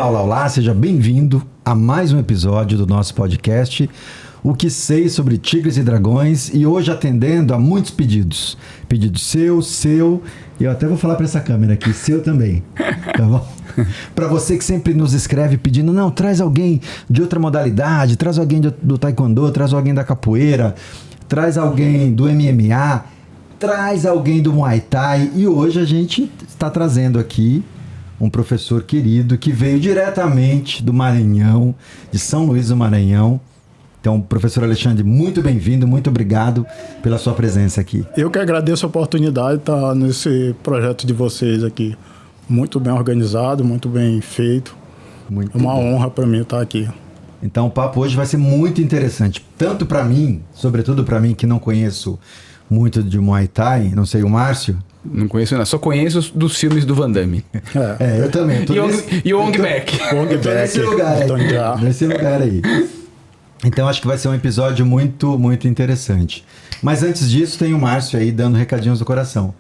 olá, seja bem-vindo a mais um episódio do nosso podcast, O que sei sobre tigres e dragões, e hoje atendendo a muitos pedidos. Pedido seu, e eu até vou falar para essa câmera aqui, seu também, tá bom? Para você que sempre nos escreve pedindo, não, traz alguém de outra modalidade, traz alguém do taekwondo, traz alguém da capoeira, traz alguém do MMA, traz alguém do Muay Thai, e hoje a gente está trazendo aqui um professor querido que veio diretamente do Maranhão, de São Luís do Maranhão. Então, professor Alexandre, muito bem-vindo, muito obrigado pela sua presença aqui. Eu que agradeço a oportunidade de estar nesse projeto de vocês aqui. Muito bem organizado, muito bem feito. É uma honra para mim estar aqui. Então, o papo hoje vai ser muito interessante, tanto para mim, sobretudo para mim que não conheço muito de Muay Thai, não sei, o Márcio. Não conheço nada, só conheço dos filmes do Van Damme. Eu também. E o Ong Bak. Nesse lugar aí. Então acho que vai ser um episódio muito, muito interessante. Mas antes disso, tem o Márcio aí dando recadinhos do coração.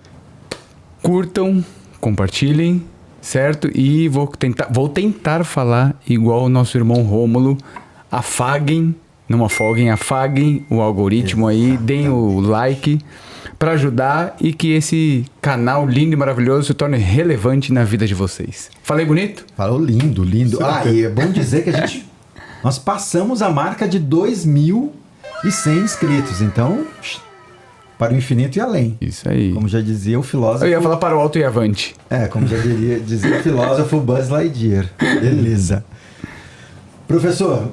Curtam, compartilhem, certo? E vou tentar falar igual o nosso irmão Rômulo. Afaguem, não afoguem, afaguem o algoritmo aí, deem o like para ajudar e que esse canal lindo e maravilhoso se torne relevante na vida de vocês. Falei bonito? Falou lindo. E é bom dizer que nós passamos a marca de 2.100 inscritos, então, para o infinito e além. Isso aí. Como já dizia o filósofo... Eu ia falar para o alto e avante. Como já dizia o filósofo Buzz Lightyear. Beleza. Professor,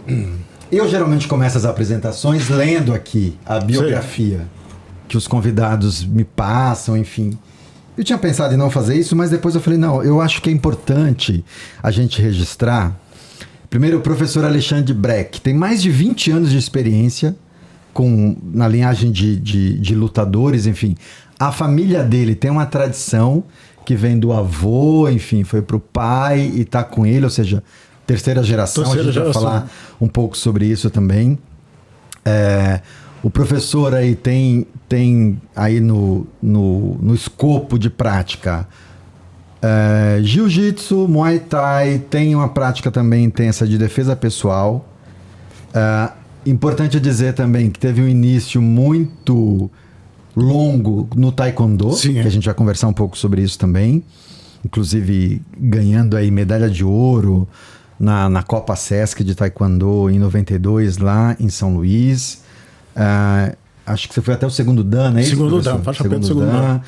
eu geralmente começo as apresentações lendo aqui a biografia que os convidados me passam, enfim. Eu tinha pensado em não fazer isso, mas depois eu falei, não, eu acho que é importante a gente registrar. Primeiro, o professor Alexandre Breck tem mais de 20 anos de experiência na linhagem de lutadores, enfim. A família dele tem uma tradição que vem do avô, enfim, foi pro pai e tá com ele, ou seja, terceira geração. A gente vai falar um pouco sobre isso também. O professor aí tem aí no escopo de prática Jiu-Jitsu, Muay Thai, tem uma prática também intensa de defesa pessoal. Importante dizer também que teve um início muito longo no Taekwondo, que a gente vai conversar um pouco sobre isso também. Inclusive ganhando aí medalha de ouro na Copa Sesc de Taekwondo em 92 lá em São Luís. Acho que você foi até o segundo Dan, não é isso? Segundo Dan, faixa preta do segundo Dan.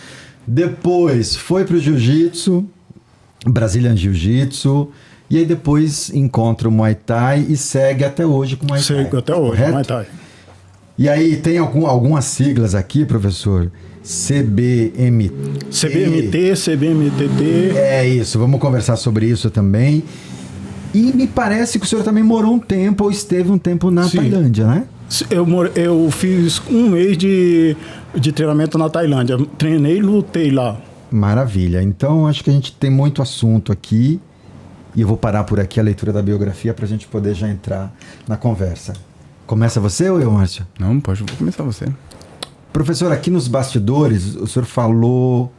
Depois foi pro Jiu-Jitsu, Brazilian Jiu-Jitsu, e aí depois encontra o Muay Thai e segue até hoje com o Muay Thai. Segue até hoje, Muay Thai. E aí tem algumas siglas aqui, professor? CBMT, CBMTT. É isso, vamos conversar sobre isso também. E me parece que o senhor também morou um tempo, ou esteve um tempo na Tailândia, né? Eu fiz um mês de treinamento na Tailândia. Treinei e lutei lá. Maravilha. Então, acho que a gente tem muito assunto aqui. E eu vou parar por aqui a leitura da biografia para a gente poder já entrar na conversa. Começa você ou eu, Márcio? Não, vou começar você. Professor, aqui nos bastidores, o senhor falou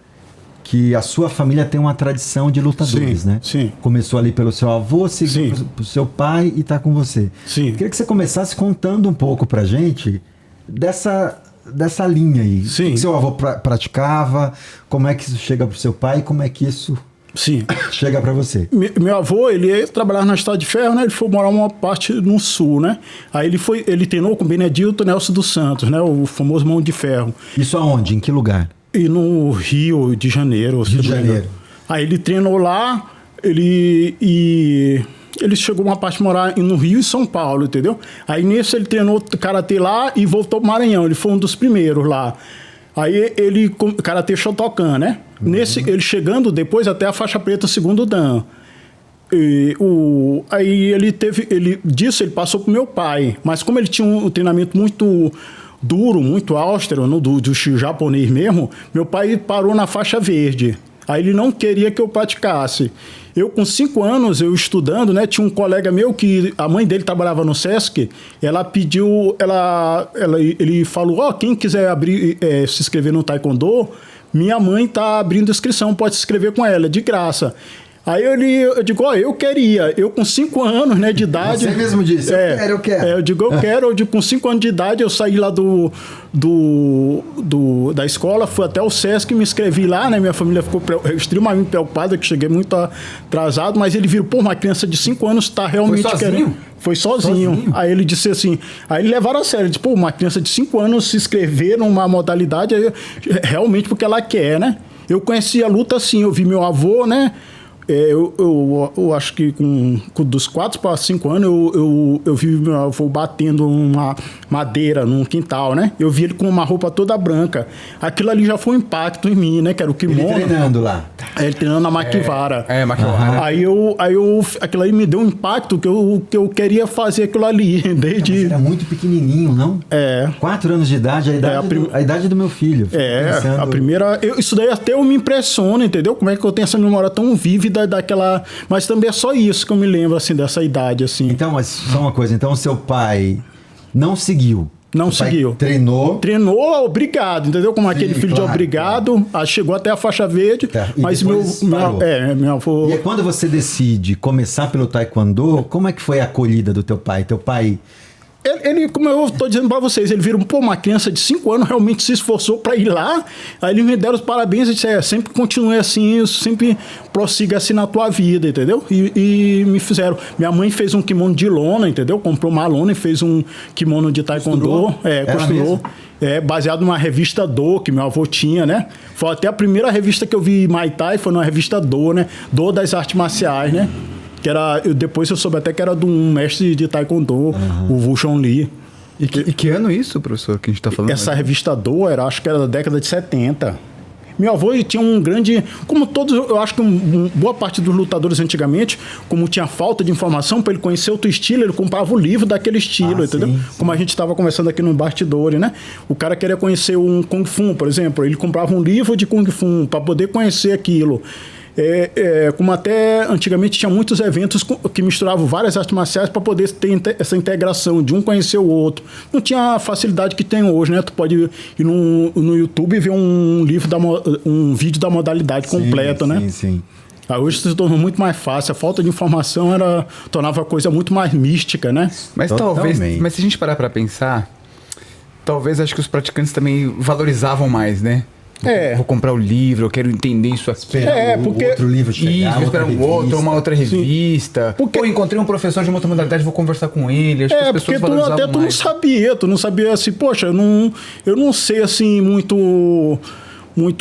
que a sua família tem uma tradição de lutadores, né? Sim. Começou ali pelo seu avô, seguiu pro seu pai e está com você. Sim. Queria que você começasse contando um pouco pra gente dessa linha aí. Sim. O que seu avô praticava, como é que isso chega pro seu pai e como é que isso chega para você? Meu avô, ele trabalhava na Estrada de Ferro, né? Ele foi morar uma parte no sul, né? Aí ele treinou com Benedito Nelson dos Santos, né? O famoso Mão de Ferro. Isso aonde? Em que lugar? E no Rio de Janeiro. Rio de Janeiro. Aí ele treinou lá, ele chegou uma parte de morar no Rio e São Paulo, entendeu? Aí nisso ele treinou karatê lá e voltou pro Maranhão. Ele foi um dos primeiros lá. Aí ele, karatê Shotokan, né? Nesse, ele chegando depois até a faixa preta segundo Dan. Aí ele passou pro meu pai. Mas como ele tinha um treinamento muito duro, muito austero, do japonês mesmo, meu pai parou na faixa verde. Aí ele não queria que eu praticasse. Eu, com 5 anos, eu estudando, né? Tinha um colega meu que a mãe dele trabalhava no Sesc. Ela pediu, ele falou, quem quiser se inscrever no Taekwondo, minha mãe tá abrindo inscrição, pode se inscrever com ela, de graça. Aí eu digo, eu queria. Eu com 5 anos, né, de idade... Você mesmo disse, eu quero. Eu digo, eu quero. Eu digo, com 5 anos de idade, eu saí lá da escola, fui até o Sesc, me inscrevi lá, né? Minha família ficou extremamente preocupada, que cheguei muito atrasado, mas ele viu, uma criança de 5 anos está realmente querendo... Foi sozinho. Aí ele disse assim... Aí levaram a sério. Ele disse, uma criança de 5 anos se inscrever numa modalidade, realmente porque ela quer, né? Eu conheci a luta assim, eu vi meu avô, né? Eu acho que dos 4 para 5 anos eu vi meu avô batendo uma madeira num quintal, né? Eu vi ele com uma roupa toda branca. Aquilo ali já foi um impacto em mim, né? Que era o kimono. Ele treinando lá. Ele treinando na Maquivara. Maquivara. Aí aquilo aí me deu um impacto que eu queria fazer aquilo ali. Desde... Mas era muito pequenininho, não? 4 anos de idade, a idade do meu filho. A primeira... Isso daí até eu me impressiono, entendeu? Como é que eu tenho essa memória tão vívida daquela... Mas também é só isso que eu me lembro, assim, dessa idade, assim. Então, mas só uma coisa. Então, seu pai não seguiu. Não seguiu. Treinou, obrigado, entendeu? Como aquele filho de obrigado, chegou até a faixa verde, mas meu avô... E quando você decide começar pelo taekwondo, como é que foi a acolhida do teu pai? Teu pai... Ele, como eu estou dizendo para vocês, ele viram, uma criança de 5 anos realmente se esforçou para ir lá, aí eles me deram os parabéns e disseram, sempre continue assim, sempre prossiga assim na tua vida, entendeu? E me fizeram. Minha mãe fez um kimono de lona, entendeu? Comprou uma lona e fez um kimono de taekwondo. Costurou. Baseado numa revista Do, que meu avô tinha, né? Foi até a primeira revista que eu vi Muay Thai, foi numa revista Do, né? Do das artes marciais, né? Que era, depois eu soube até que era de um mestre de taekwondo, o Wu Chong Li. E que ano isso, professor, que a gente está falando? Essa revista Do, acho que era da década de 70. Meu avô tinha um grande... Como todos, eu acho que boa parte dos lutadores antigamente, como tinha falta de informação, para ele conhecer outro estilo, ele comprava o livro daquele estilo, entendeu? Sim. Como a gente estava conversando aqui no bastidores, né? O cara queria conhecer um Kung Fu, por exemplo, ele comprava um livro de Kung Fu para poder conhecer aquilo. Como até antigamente tinha muitos eventos que misturavam várias artes marciais para poder ter essa integração de um conhecer o outro. Não tinha a facilidade que tem hoje, né? Tu pode ir no YouTube e ver um vídeo da modalidade completa, né? Sim. Hoje se tornou muito mais fácil. A falta de informação tornava a coisa muito mais mística, né? Mas mas se a gente parar para pensar, talvez acho que os praticantes também valorizavam mais, né? Vou comprar o livro, eu quero entender isso aqui. Porque outro livro chegar, vou esperar uma outra revista. Porque encontrei um professor de uma outra modalidade, vou conversar com ele. Acho que as pessoas porque até tu não sabia assim, poxa, eu não sei assim muito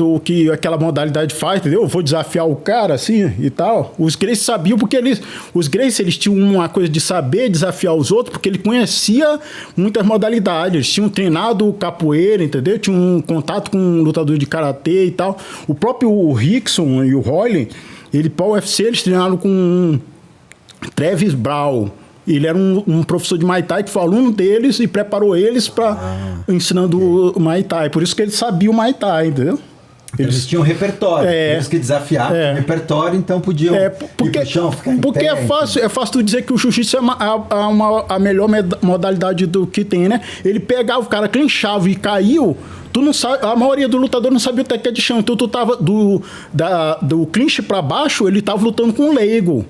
o que aquela modalidade faz, entendeu? Eu vou desafiar o cara, assim, e tal. Os Gracie sabiam, porque os Gracie, eles tinham uma coisa de saber desafiar os outros, porque ele conhecia muitas modalidades. Eles tinham treinado capoeira, entendeu? Tinham um contato com um lutador de karatê e tal. O próprio Rickson e o Roylen, para o UFC, eles treinaram com Travis Brown. Ele era um professor de Muay Thai que foi aluno deles e preparou eles para ensinando o Muay Thai. Por isso que eles sabiam o Muay Thai, entendeu? Eles tinham repertório. Eles que desafiavam o repertório, então podiam ir pro chão, ficar em porque pé, é fácil tu dizer que o jiu-jitsu é a melhor modalidade do que tem, né? Ele pegava o cara, clinchava e caiu. Tu não sabe, a maioria do lutador não sabia o técnica de chão. Então tu tava do clinch para baixo, ele tava lutando com o leigo.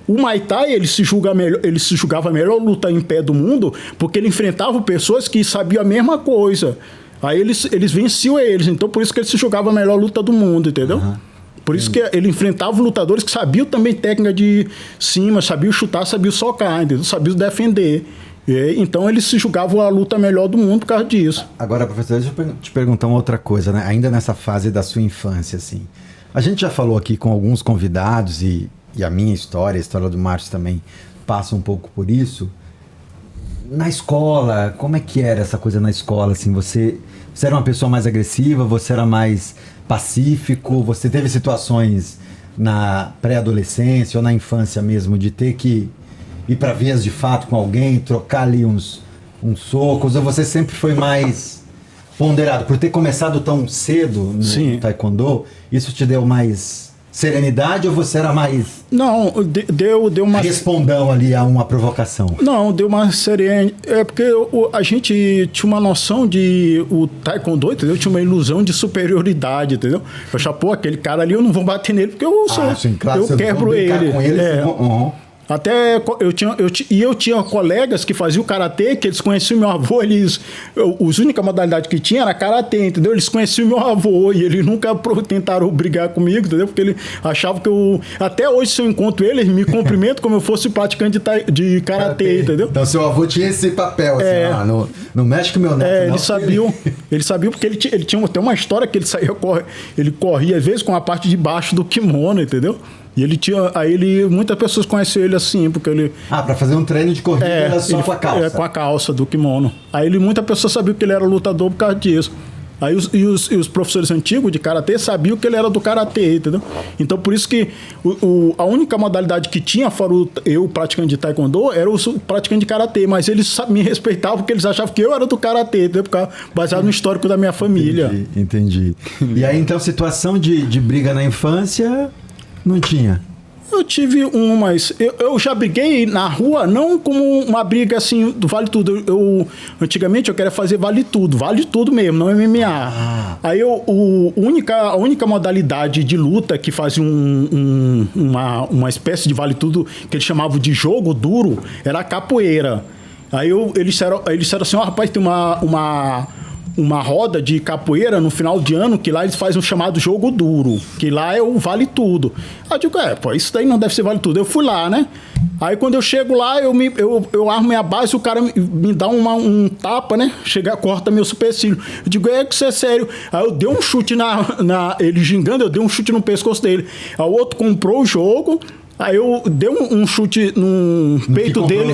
O Muay Thai, ele se julgava a melhor luta em pé do mundo, porque ele enfrentava pessoas que sabiam a mesma coisa. Aí eles venciam eles, então por isso que ele se julgava a melhor luta do mundo, entendeu? Por isso que ele enfrentava lutadores que sabiam também técnica de cima, sabiam chutar, sabiam socar, entendeu? Sabiam defender. Então eles se julgavam a luta melhor do mundo por causa disso. Agora, professor, deixa eu te perguntar uma outra coisa, né? Ainda nessa fase da sua infância, assim. A gente já falou aqui com alguns convidados e a minha história, a história do Márcio também passa um pouco por isso. Na escola, como é que era essa coisa na escola? Assim, você era uma pessoa mais agressiva, você era mais pacífico, você teve situações na pré-adolescência ou na infância mesmo de ter que ir para vias de fato com alguém, trocar ali uns socos, ou você sempre foi mais ponderado? Por ter começado tão cedo no taekwondo, isso te deu mais serenidade ou você era mais Não, deu uma... respondão ali a uma provocação? Não, deu uma serena. É porque a gente tinha uma noção de... O taekwondo, entendeu? Tinha uma ilusão de superioridade, entendeu? Eu achava, pô, aquele cara ali, eu não vou bater nele porque eu sou... sim, claro, eu quebro ele. Com ele Até eu tinha colegas que faziam karatê, que eles conheciam meu avô, as únicas modalidades que tinha era karatê, entendeu? Eles conheciam meu avô e eles nunca tentaram brigar comigo, entendeu? Porque ele achava que até hoje, se eu encontro ele, eles me cumprimentam como eu fosse praticante de karatê, entendeu? Então seu avô tinha esse papel, assim, não mexe com meu neto. Eles sabiam porque ele tinha até uma história que ele corria às vezes com a parte de baixo do kimono, entendeu? E muitas pessoas conhecem ele assim, porque ele... pra fazer um treino de corrida era só com a calça. Com a calça do kimono. Aí muita pessoa sabia que ele era lutador por causa disso. Aí os professores antigos de karatê sabiam que ele era do karatê, entendeu? Então por isso que a única modalidade que tinha, fora eu praticante de taekwondo, era o praticante de karatê, mas eles me respeitavam porque eles achavam que eu era do karatê, entendeu? Baseado no histórico da minha família. Entendi. E aí então situação de briga na infância... Não tinha? Eu tive mas eu já briguei na rua, não como uma briga assim do vale tudo. Antigamente eu queria fazer vale tudo mesmo, não MMA. Aí a única modalidade de luta que fazia uma espécie de vale tudo que eles chamavam de jogo duro era a capoeira. Aí eles disseram assim, rapaz, tem uma roda de capoeira no final de ano, que lá eles fazem um chamado jogo duro, que lá é o vale tudo. Aí eu digo, isso daí não deve ser vale tudo. Eu fui lá, né? Aí quando eu chego lá, eu armo minha base, o cara me dá um tapa, né? Corta meu supercílio. Eu digo, que isso é sério. Aí eu dei um chute ele gingando, eu dei um chute no pescoço dele. Aí o outro comprou o jogo. Aí eu dei um chute no peito dele,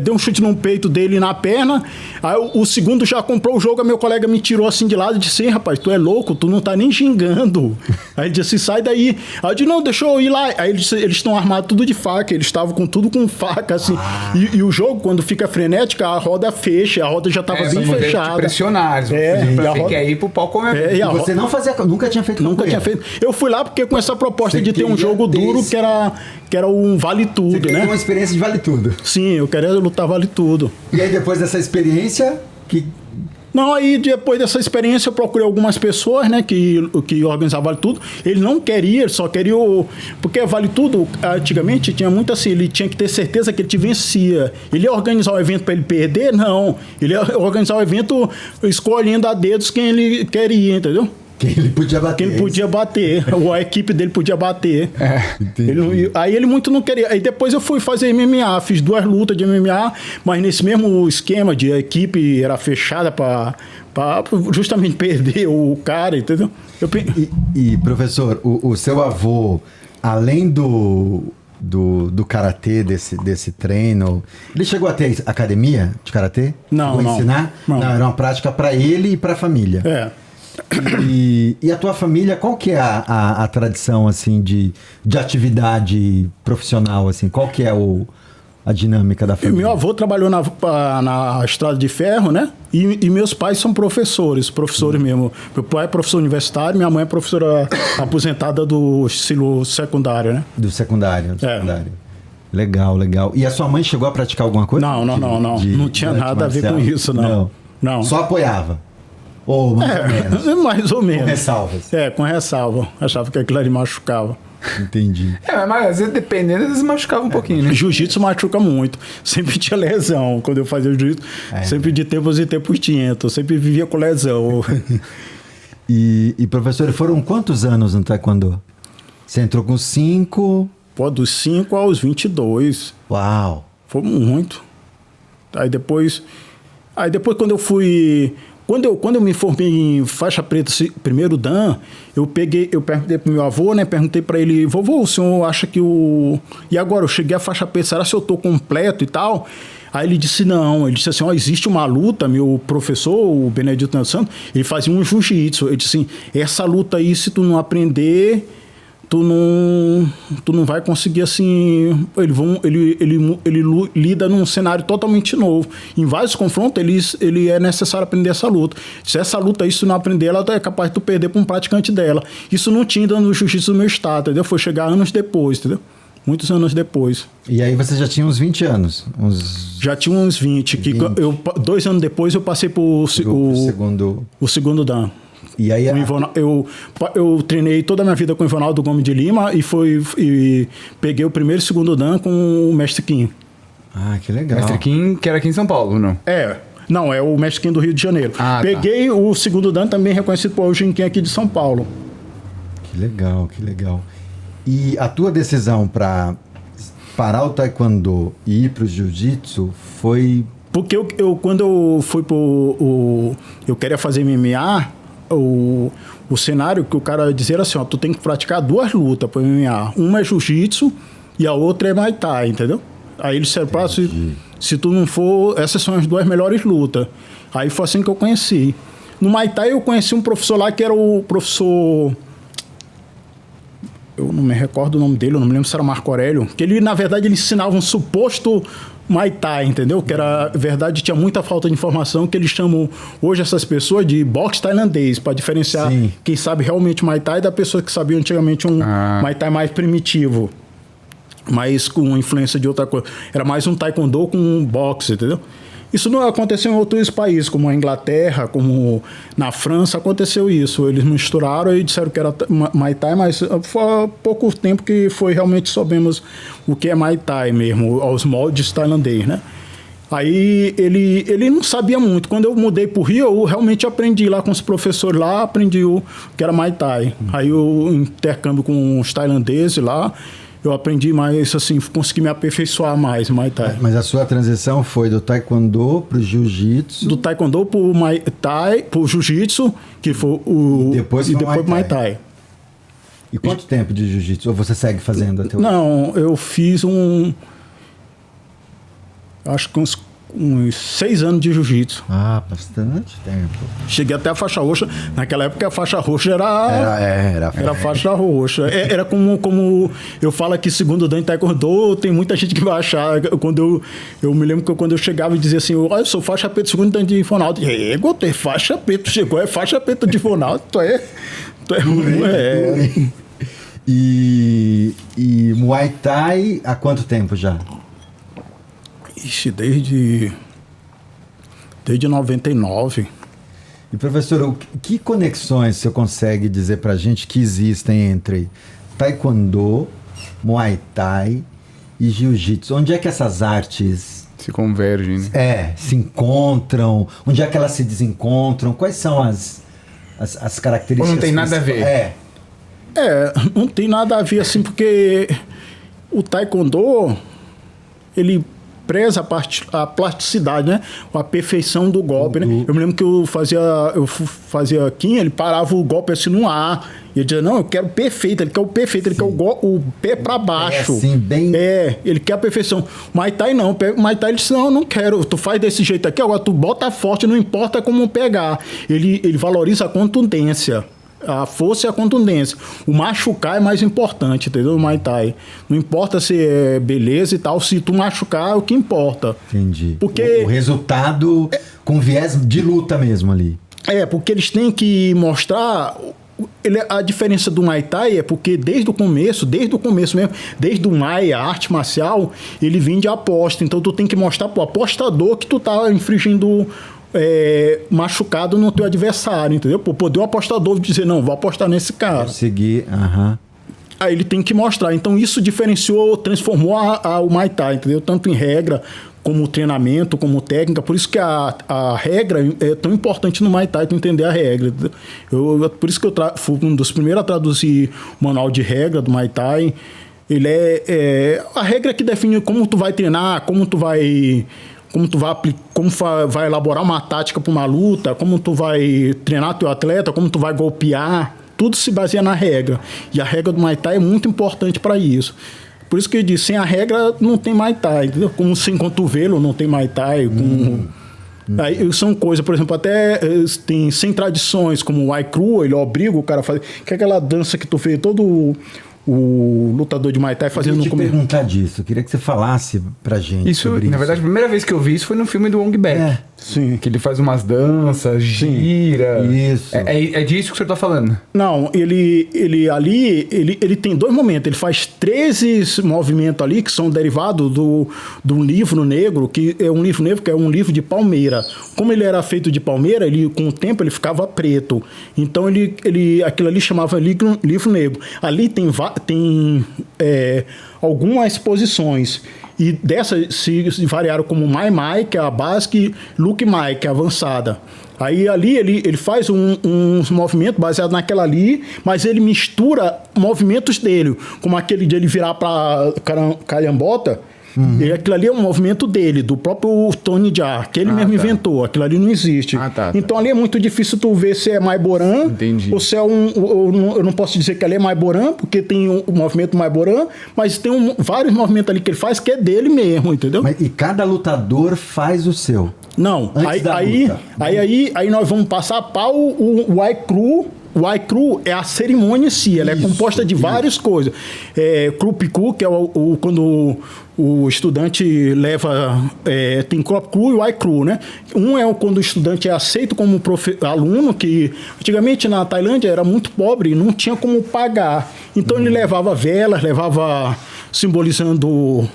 dei um chute no peito dele e na perna. Aí o segundo já comprou o jogo, aí meu colega me tirou assim de lado e disse, rapaz, tu é louco, tu não tá nem xingando. Aí ele disse, sai daí. Aí eu disse, não, deixa eu ir lá. Aí eles estão armados tudo de faca, eles estavam com tudo com faca, assim. E o jogo, quando fica frenética, a roda fecha, a roda já tava bem fechada. Pressionar, você quer ir pro pau comer. E você não fazia, nunca tinha feito Nunca tinha feito. Eu fui lá porque com essa proposta de ter um jogo duro que era um vale tudo, você né? Uma experiência de vale tudo. Sim, eu queria lutar vale tudo. E aí depois dessa experiência, aí depois dessa experiência eu procurei algumas pessoas, né, que organizavam Vale Tudo. Ele não queria, ele só queria porque Vale Tudo, antigamente, tinha muito assim, ele tinha que ter certeza que ele te vencia. Ele ia organizar o evento para ele perder? Não. Ele ia organizar o evento escolhendo a dedos quem ele queria, entendeu? Quem ele podia bater. Ou a equipe dele podia bater. Aí ele muito não queria. Aí depois eu fui fazer MMA, fiz 2 lutas de MMA, mas nesse mesmo esquema de a equipe era fechada para justamente perder o cara, entendeu? E professor, o seu avô, além do karatê, desse treino, ele chegou a ter academia de karatê? Não. Chegou a ensinar? Não, era uma prática para ele e para a família. E a tua família, qual que é a tradição assim de atividade profissional assim? Qual que é a dinâmica da família? Meu avô trabalhou na estrada de ferro, né? E meus pais são professores mesmo. Meu pai é professor universitário, minha mãe é professora aposentada do ensino secundário, né? Do secundário. Legal. E a sua mãe chegou a praticar alguma coisa? Não. Não tinha nada a ver com isso, não. Só apoiava? Ou mais ou menos? Mais ou menos. Com ressalvas? Com ressalva. Achava que aquilo ali machucava. Entendi. Mas às vezes, dependendo, eles machucavam um pouquinho, né? Jiu-jitsu machuca muito. Sempre tinha lesão quando eu fazia jiu-jitsu. Sempre de tempos em tempos tinha. Então sempre vivia com lesão. E professor, foram quantos anos no taekwondo? Você entrou com 5? Dos 5 aos 22. Uau! Foi muito. Aí depois quando eu fui... Quando eu me formei em faixa preta, primeiro Dan, eu perguntei pro meu avô, né? Perguntei para ele, vovô, o senhor acha que E agora, eu cheguei à faixa preta, será que eu tô completo e tal? Aí ele disse não, ele disse assim, existe uma luta, meu professor, o Benedito Neto Santos, ele fazia um jiu-jitsu. Ele disse assim, essa luta aí, se tu não aprender, tu não vai conseguir assim. Ele lida num cenário totalmente novo. Em vários confrontos, ele é necessário aprender essa luta. Se essa luta aí, se tu não aprender, ela é capaz de tu perder para um praticante dela. Isso não tinha ainda no jiu-jitsu do meu estado, entendeu? Foi chegar anos depois, entendeu? Muitos anos depois. E aí você já tinha uns 20 anos? Já tinha uns 20. 2 anos depois eu passei o segundo dan. E aí eu treinei toda a minha vida com o Ivanaldo Gomes de Lima e peguei o primeiro e segundo dan com o Mestre Kim. Ah, que legal. Mestre Kim, que era aqui em São Paulo, não? Não, é o Mestre Kim do Rio de Janeiro. Peguei o segundo dan também reconhecido por Eugênio Kim aqui de São Paulo. Que legal, que legal. E a tua decisão para parar o taekwondo e ir para o jiu-jitsu foi... Porque quando eu fui eu queria fazer MMA, o cenário que o cara dizia era assim, ó, tu tem que praticar 2 lutas para MMA. Uma é jiu-jitsu e a outra é Muay Thai, entendeu? Aí eles disseram, se tu não for, essas são as 2 melhores lutas. Aí foi assim que eu conheci. No Muay Thai eu conheci um professor lá que era o professor... Eu não me recordo o nome dele, eu não me lembro se era Marco Aurélio, que ele, na verdade, ele ensinava um suposto Muay Thai, entendeu? Que era, na verdade, tinha muita falta de informação, que eles chamam hoje essas pessoas de boxe tailandês, para diferenciar quem sabe realmente Muay Thai da pessoa que sabia antigamente um Muay Thai mais primitivo, mas com influência de outra coisa. Era mais um taekwondo com um boxe, entendeu? Isso não aconteceu em outros países, como a Inglaterra, como na França, aconteceu isso. Eles misturaram e disseram que era Muay Thai, mas foi há pouco tempo que realmente soubemos o que é Muay Thai mesmo, aos moldes tailandês, né? Aí ele não sabia muito. Quando eu mudei para o Rio, eu realmente aprendi lá com os professores lá, aprendi o que era Muay Thai. Aí eu intercâmbio com os tailandeses lá, eu aprendi mais, assim, consegui me aperfeiçoar mais em Muay Thai. Mas a sua transição foi do taekwondo pro jiu-jitsu? Do taekwondo pro Muay Thai, pro jiu-jitsu, que foi o... E depois pro Muay Thai. E quanto tempo de jiu-jitsu? Ou você segue fazendo até hoje? Não, eu fiz acho que uns 6 anos de jiu-jitsu. Ah, bastante tempo. Cheguei até a faixa roxa. Naquela época a faixa roxa era faixa roxa. Era como eu falo aqui, segundo o Dan Taekwondo, tem muita gente que vai achar. Eu me lembro que quando eu chegava e dizia assim, eu sou faixa preta segundo Dan de Ronaldo. Tu é faixa preta, chegou, é faixa preta de Ronaldo, tu é E Muay Thai há quanto tempo já? Ixi, desde 99. E professor, que conexões você consegue dizer pra gente que existem entre taekwondo, Muay Thai e jiu-jitsu? Onde é que essas artes se convergem, né? Se encontram? Onde é que elas se desencontram? Quais são as características? Ou não tem nada a ver? Não tem nada a ver assim, porque o taekwondo, ele preza a plasticidade, né? A perfeição do golpe, né? Eu me lembro que eu fazia Kim, ele parava o golpe assim no ar. E ele dizia, não, eu quero perfeito, ele quer o perfeito, ele quer o pé pra baixo. Assim, bem... ele quer a perfeição. Muay Thai não, Muay Thai ele disse, não quero, tu faz desse jeito aqui, agora tu bota forte, não importa como pegar. Ele valoriza a contundência. A força e a contundência. O machucar é mais importante, entendeu? O Muay Thai. Não importa se é beleza e tal, se tu machucar é o que importa. Entendi. Porque o resultado com viés de luta mesmo ali. Porque eles têm que mostrar... a diferença do Muay Thai é porque desde o começo mesmo, desde o Muay, a arte marcial, ele vem de aposta. Então tu tem que mostrar pro apostador que tu tá infringindo... machucado no teu adversário, entendeu? Por poder o apostador dizer, não, vou apostar nesse cara. Vou seguir, Aí ele tem que mostrar. Então isso diferenciou, transformou o Muay Thai, entendeu? Tanto em regra, como treinamento, como técnica. Por isso que a regra é tão importante no Muay Thai, tu entender a regra. Por isso que eu fui um dos primeiros a traduzir o manual de regra do Muay Thai. Ele a regra que define como tu vai treinar, como vai elaborar uma tática para uma luta, como tu vai treinar teu atleta, como tu vai golpear, tudo se baseia na regra. E a regra do Muay Thai é muito importante para isso. Por isso que eu disse, sem a regra não tem Muay Thai, entendeu? Como sem cotovelo não tem Muay Thai. Aí são coisas, por exemplo, até tem sem tradições, como o Wai Cru, ele obriga o cara a fazer, que é aquela dança que tu fez todo o lutador de Muay Thai fazendo Eu queria te perguntar disso, eu queria que você falasse pra gente Isso, sobre na verdade, a primeira vez que eu vi isso foi no filme do Ong Bak. Sim. Que ele faz umas danças, gira. Isso. É disso que o senhor tá falando. Não, ele tem 2 momentos. Ele faz 13 movimentos ali que são derivados do livro negro, que é um livro negro, que é um livro de palmeira. Como ele era feito de palmeira, com o tempo ele ficava preto. Então aquilo ali chamava livro negro. Ali tem algumas posições. E dessas se variaram como Mai Mai, que é a básica, e Luke Mai, que é a avançada. Aí ali ele faz uns movimentos baseados naquela ali, mas ele mistura movimentos dele, como aquele de ele virar para calhambota. E aquilo ali é um movimento dele, do próprio Tony Jaa, que ele mesmo inventou. Aquilo ali não existe. Então ali é muito difícil tu ver se é Maiboran ou se é eu não posso dizer que ali é Maiboran, porque tem o movimento Maiboran, mas tem vários movimentos ali que ele faz que é dele mesmo, entendeu? E cada lutador faz o seu? Não. Aí nós vamos passar para o Aikru. O Aikru é a cerimônia em si, ela é composta de várias coisas. Kru Piku, que é quando o estudante leva... tem Krop Kru e o Aikru, né? Um é quando o estudante é aceito como aluno, que antigamente na Tailândia era muito pobre e não tinha como pagar. Então ele levava velas, simbolizando...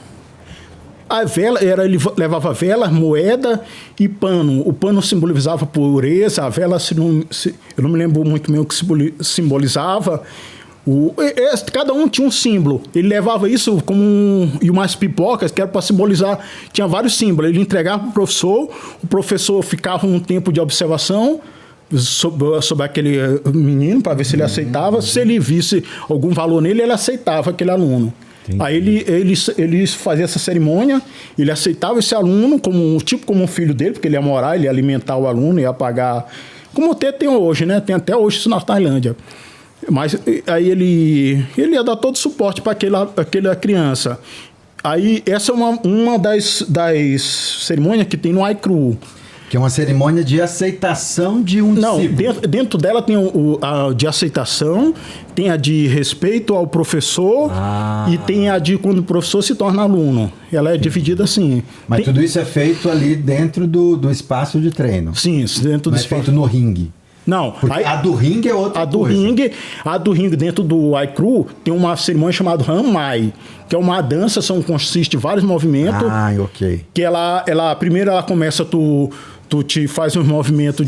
A vela ele levava velas, moeda e pano. O pano simbolizava pureza, a vela, eu não me lembro muito bem o que simbolizava. Cada um tinha um símbolo. Ele levava isso e umas pipocas, que era para simbolizar, tinha vários símbolos. Ele entregava para o professor ficava um tempo de observação sobre aquele menino, para ver se ele aceitava. Se ele visse algum valor nele, ele aceitava aquele aluno. Entendi. Aí ele fazia essa cerimônia, ele aceitava esse aluno como um filho dele, porque ele ia morar, ele ia alimentar o aluno, ia pagar, como tem hoje, né? Tem até hoje isso na Tailândia. Mas aí ele ia dar todo o suporte para aquela criança. Aí essa é uma das cerimônias que tem no Aikru. Que é uma cerimônia de aceitação de um discípulo. Não, dentro dela tem a de aceitação, tem a de respeito ao professor e tem a de quando o professor se torna aluno. Ela é dividida assim. Mas tudo isso é feito ali dentro do espaço de treino? Sim, dentro do espaço. Não é feito no ringue? Não. A do ringue é outra coisa. A do ringue dentro do Aikru tem uma cerimônia chamada Hanmai, que é uma dança, consiste em vários movimentos. Ok. Que primeiro ela começa, tu te faz uns movimentos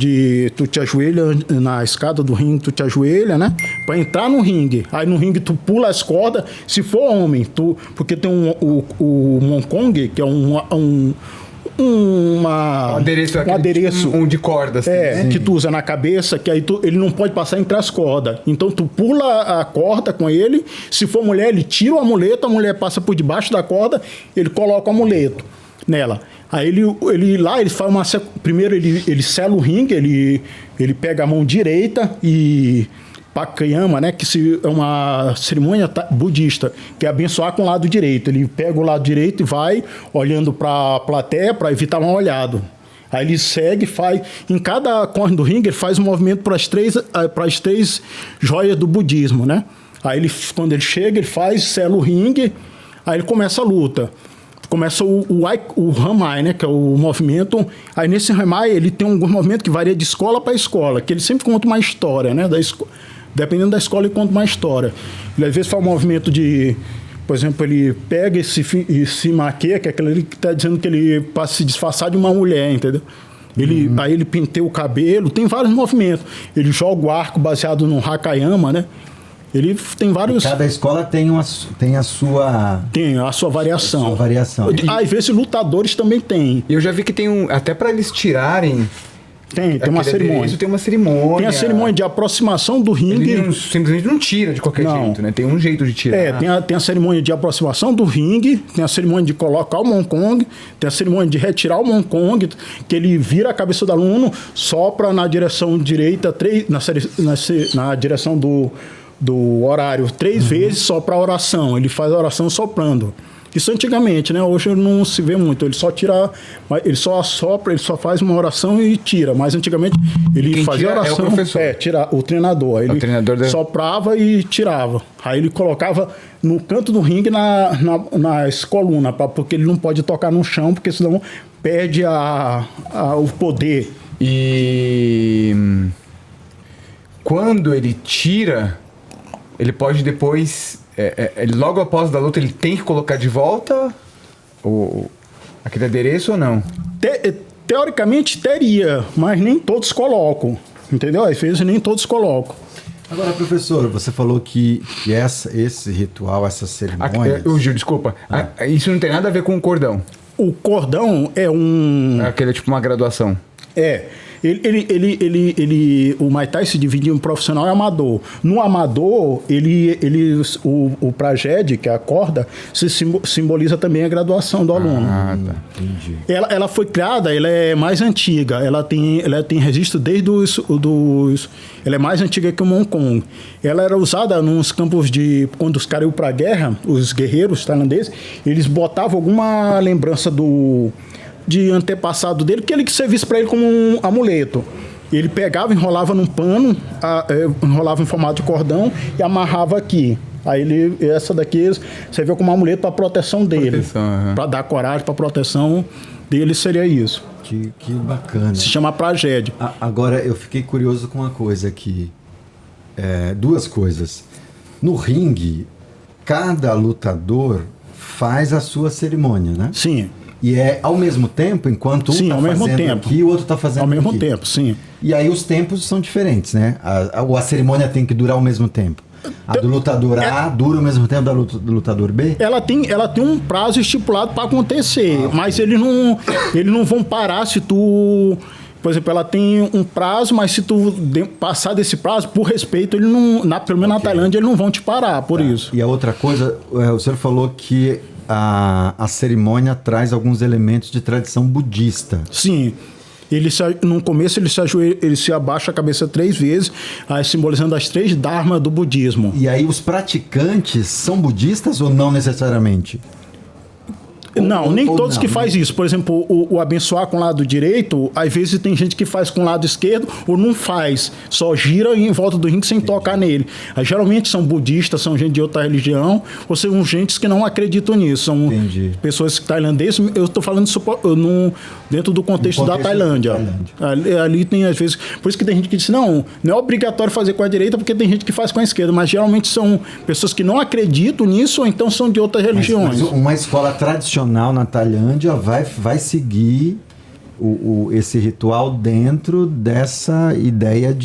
tu te ajoelha na escada do ringue, tu te ajoelha, né? Pra entrar no ringue. Aí no ringue tu pula as cordas, se for homem, porque tem o Monkong, que é um adereço um de cordas. Que tu usa na cabeça, que aí ele não pode passar entre as cordas. Então tu pula a corda com ele, se for mulher, ele tira o amuleto, a mulher passa por debaixo da corda, ele coloca o amuleto nela. Aí ele faz primeiro ele sela o ringue, ele pega a mão direita e Pakayama, né, que é uma cerimônia budista, que é abençoar com o lado direito. Ele pega o lado direito e vai olhando para a plateia para evitar mal olhado. Aí ele segue, em cada corne do ringue, ele faz um movimento para as três joias do budismo, né? Aí quando ele chega, ele sela o ringue, aí ele começa a luta. Começa o Hanmai, né, que é o movimento. Aí nesse Hanmai ele tem alguns movimentos que varia de escola para escola, que ele sempre conta uma história, né, dependendo da escola ele conta uma história. Ele às vezes faz um movimento por exemplo, ele pega e se maquia, que é aquele ali que está dizendo que ele passa a se disfarçar de uma mulher, entendeu? Aí ele penteia o cabelo, tem vários movimentos. Ele joga o arco baseado no Hakayama, né? Ele tem vários... Cada escola tem a sua... Tem a sua variação. Às vezes lutadores também tem. E eu já vi que tem até para eles tirarem... Tem uma cerimônia. Isso tem uma cerimônia. Tem a cerimônia de aproximação do ringue. Ele simplesmente não tira de qualquer jeito, né? Tem um jeito de tirar. Tem a cerimônia de aproximação do ringue, tem a cerimônia de colocar o Monkong, tem a cerimônia de retirar o Monkong, que ele vira a cabeça do aluno, sopra na direção direita, na direção do horário, 3 vezes, só para oração. Ele faz a oração soprando. Isso antigamente, né? Hoje não se vê muito. Ele só tira, ele só assopra, ele só faz uma oração e tira. Mas antigamente ele Quem fazia tira oração. é o professor. Tira o treinador. Aí ele soprava e tirava. Aí ele colocava no canto do ringue nas colunas, porque ele não pode tocar no chão, porque senão perde o poder. E quando ele tira, ele pode depois... logo após da luta, ele tem que colocar de volta aquele adereço ou não? Teoricamente teria, mas nem todos colocam. Entendeu? Às vezes nem todos colocam. Agora, professor, você falou que esse ritual, essas cerimônias... Gil, desculpa. Isso não tem nada a ver com o cordão. O cordão é Aquele é tipo uma graduação. O Muay Thai se divide em um profissional e amador. No amador, o prajed, que é a corda, simboliza também a graduação do aluno. Ah, tá. Entendi. Ela foi criada, ela é mais antiga. Ela tem registro desde ela é mais antiga que o Hong Kong. Ela era usada nos campos quando os caras iam para a guerra, os guerreiros tailandeses, eles botavam alguma lembrança de antepassado dele, que ele que servisse para ele como um amuleto. Ele pegava, enrolava num pano, enrolava em formato de cordão e amarrava aqui. Aí essa daqui serviu como amuleto para proteção dele. Para dar coragem, para proteção dele, seria isso. Que bacana. Se chama prajed. Agora, eu fiquei curioso com uma coisa aqui. Duas coisas. No ringue, cada lutador faz a sua cerimônia, né? Sim. E ao mesmo tempo, enquanto um está fazendo aqui, o outro está fazendo aqui. Ao mesmo tempo, sim. E aí os tempos são diferentes, né? A cerimônia tem que durar ao mesmo tempo. A do lutador A dura ao mesmo tempo da do lutador B? Ela tem um prazo estipulado para acontecer, mas eles não vão parar se tu... Por exemplo, ela tem um prazo, mas se tu passar desse prazo, por respeito, ele não, pelo menos na Tailândia, eles não vão te parar por isso. E a outra coisa, o senhor falou que a cerimônia traz alguns elementos de tradição budista. Sim. No começo ele se abaixa a cabeça 3 vezes, simbolizando as 3 dharmas do budismo. E aí os praticantes são budistas ou não necessariamente? Não, nem todos que faz isso. Por exemplo, o abençoar com o lado direito, às vezes tem gente que faz com o lado esquerdo ou não faz, só gira em volta do ringue sem tocar nele. Geralmente são budistas, são gente de outra religião, ou são gente que não acreditam nisso. São pessoas tailandesas, eu estou falando dentro do contexto da Tailândia. Ali tem às vezes... Por isso que tem gente que diz, não é obrigatório fazer com a direita, porque tem gente que faz com a esquerda, mas geralmente são pessoas que não acreditam nisso, ou então são de outras religiões. Mas uma escola tradicional na Tailândia vai seguir esse ritual dentro dessa ideia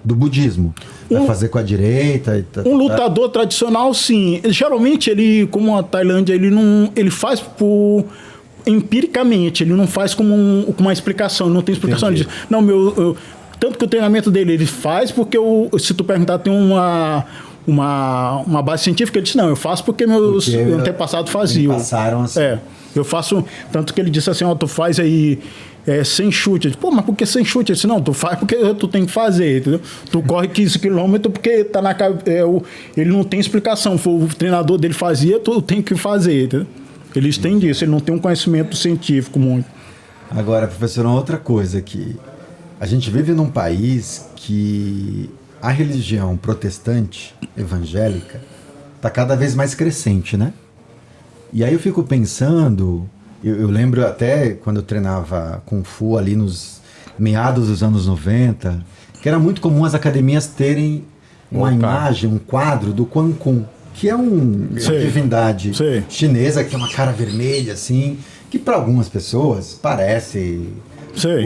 do budismo. Vai fazer com a direita. Um lutador tradicional, sim. Geralmente, como a Tailândia, ele faz empiricamente, ele não faz como uma explicação, não tem explicação. Ele diz, não, tanto que o treinamento dele ele faz porque se tu perguntar, tem uma base científica, ele disse, não, eu faço porque meus antepassados faziam. Passaram assim. Eu faço, tanto que ele disse assim, tu faz aí sem chute. Eu disse, mas por que sem chute? Ele disse, não, tu faz porque tu tem que fazer, entendeu? Tu corre 15 quilômetros porque tá ele não tem explicação. O treinador dele fazia, tu tem que fazer, entendeu? Eles têm disso, ele não tem um conhecimento científico muito. Agora, professor, uma outra coisa que a gente vive num país que a religião protestante, evangélica, está cada vez mais crescente, né? E aí eu fico pensando, eu lembro até quando eu treinava Kung Fu ali nos meados dos anos 90, que era muito comum as academias terem uma imagem, um quadro do Quan Kun, que é uma divindade chinesa, que tem uma cara vermelha, assim, que para algumas pessoas parece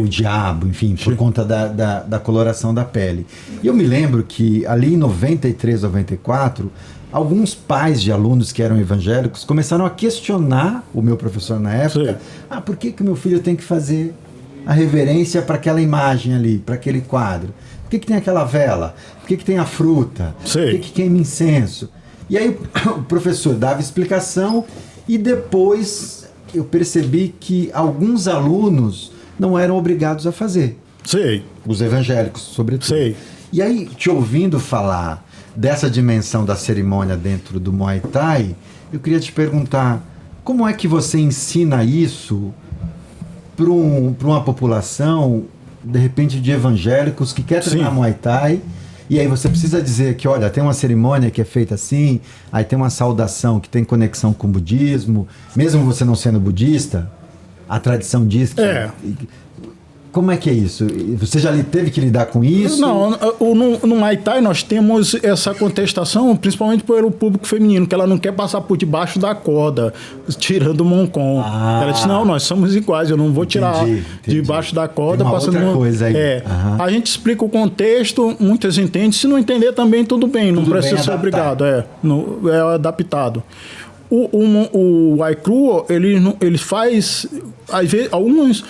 o diabo, enfim, por conta da coloração da pele. E eu me lembro que ali em 93, 94, alguns pais de alunos que eram evangélicos começaram a questionar o meu professor na época. Por que o meu filho tem que fazer a reverência para aquela imagem ali, para aquele quadro? Por que tem aquela vela? Por que tem a fruta? Por que queima incenso? E aí o professor dava explicação e depois eu percebi que alguns alunos não eram obrigados a fazer. Os evangélicos, sobretudo. E aí, te ouvindo falar dessa dimensão da cerimônia dentro do Muay Thai, eu queria te perguntar, Como é que você ensina isso para uma população, de repente, de evangélicos que quer treinar Muay Thai, e aí você precisa dizer que, olha, tem uma cerimônia que é feita assim, aí tem uma saudação que tem conexão com o budismo, mesmo você não sendo budista, a tradição diz que... Como é que é isso? Você já teve que lidar com isso? Não, no Muay Thai nós temos essa contestação, principalmente pelo público feminino, que ela não quer passar por debaixo da corda, tirando o moncon. Ela diz, não, nós somos iguais, eu não vou tirar debaixo da corda. Tem uma outra coisa aí. A gente explica o contexto, muitas entendem, se não entender também tudo bem, não precisa ser obrigado, é adaptado. O Waikru, ele faz, às vezes, alguns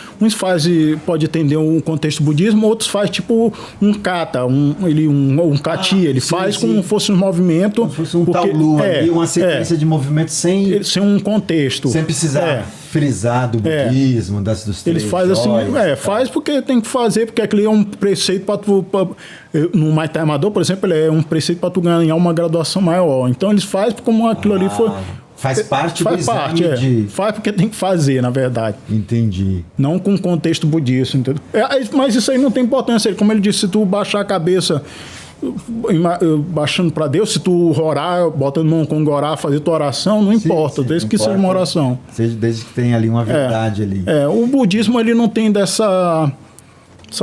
pode entender um contexto budismo, outros faz tipo um kata, um kati, ele faz como fosse um movimento. Como fosse um taolu ali, uma sequência de movimentos sem um contexto. Sem precisar frisar do budismo, dos ele faz assim, faz porque tem que fazer, porque aquele é um preceito para tu... No Muay Thai amador, por exemplo, ele é um preceito para tu ganhar uma graduação maior. Então eles fazem como aquilo ali foi... Faz parte do exame Faz porque tem que fazer, na verdade. Entendi. Não com contexto budista, entendeu? Mas isso aí não tem importância. Como ele disse, se tu baixar a cabeça baixando para Deus, se tu orar, botando mão com orar, fazer tua oração, não importa, desde que seja uma oração. Desde que tenha ali uma verdade ali. O budismo, ele não tem essa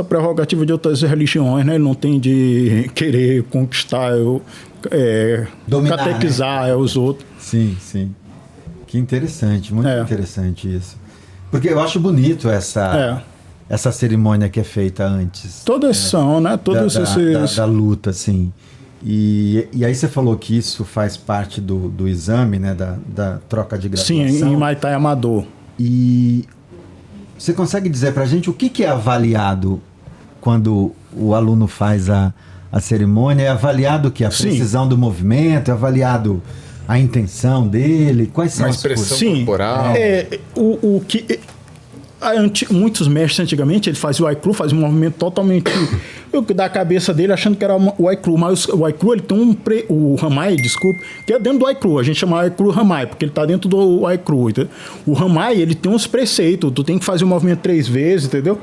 prerrogativa de outras religiões, né? Ele não tem de querer conquistar, dominar, catequizar os outros. Sim. Que interessante, muito interessante isso. Porque eu acho bonito essa cerimônia que é feita antes. Todas são, né? Todos da luta, assim. E aí você falou que isso faz parte do exame, né? Da troca de graduação. Sim, em Muay Thai amador. E você consegue dizer pra gente o que é avaliado quando o aluno faz a cerimônia? É avaliado o quê? A precisão do movimento? É avaliado a intenção dele? Quais são as coisas? Expressão corporal? Muitos mestres antigamente, ele fazia o Waikru, fazia um movimento totalmente da cabeça dele, achando que era o Waikru, mas o Waikru, ele tem o Hamai, desculpa, que é dentro do Waikru, a gente chama Waikru Hamai, porque ele está dentro do Waikru, entendeu? O Hamai, ele tem uns preceitos, tu tem que fazer o movimento 3 vezes, entendeu?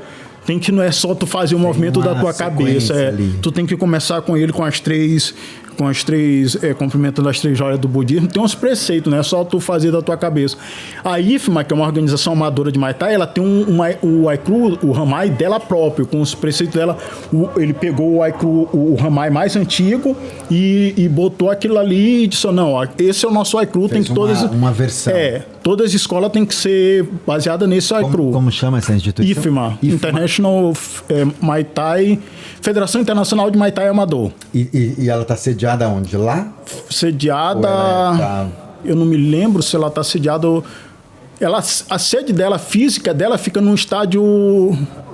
Não é só tu fazer o movimento da tua cabeça, tu tem que começar com ele com as três cumprimentando as 3 joias do budismo, tem uns preceitos, não é só tu fazer da tua cabeça. A IFMA, que é uma organização amadora de Muay Thai, ela tem o Waikru, o Hamai dela próprio, com os preceitos dela. Ele pegou o Waikru, o Hamai mais antigo e botou aquilo ali e disse, não, esse é o nosso Waikru, tem que uma versão. Todas as escolas têm que ser baseadas nesse Waikru. Como chama essa instituição? IFMA. International Muay Thai, Federação Internacional de Muay Thai Amador. E ela está sediada onde? Lá? Sediada... Eu não me lembro se ela está sediada... A sede dela, física dela, fica no estádio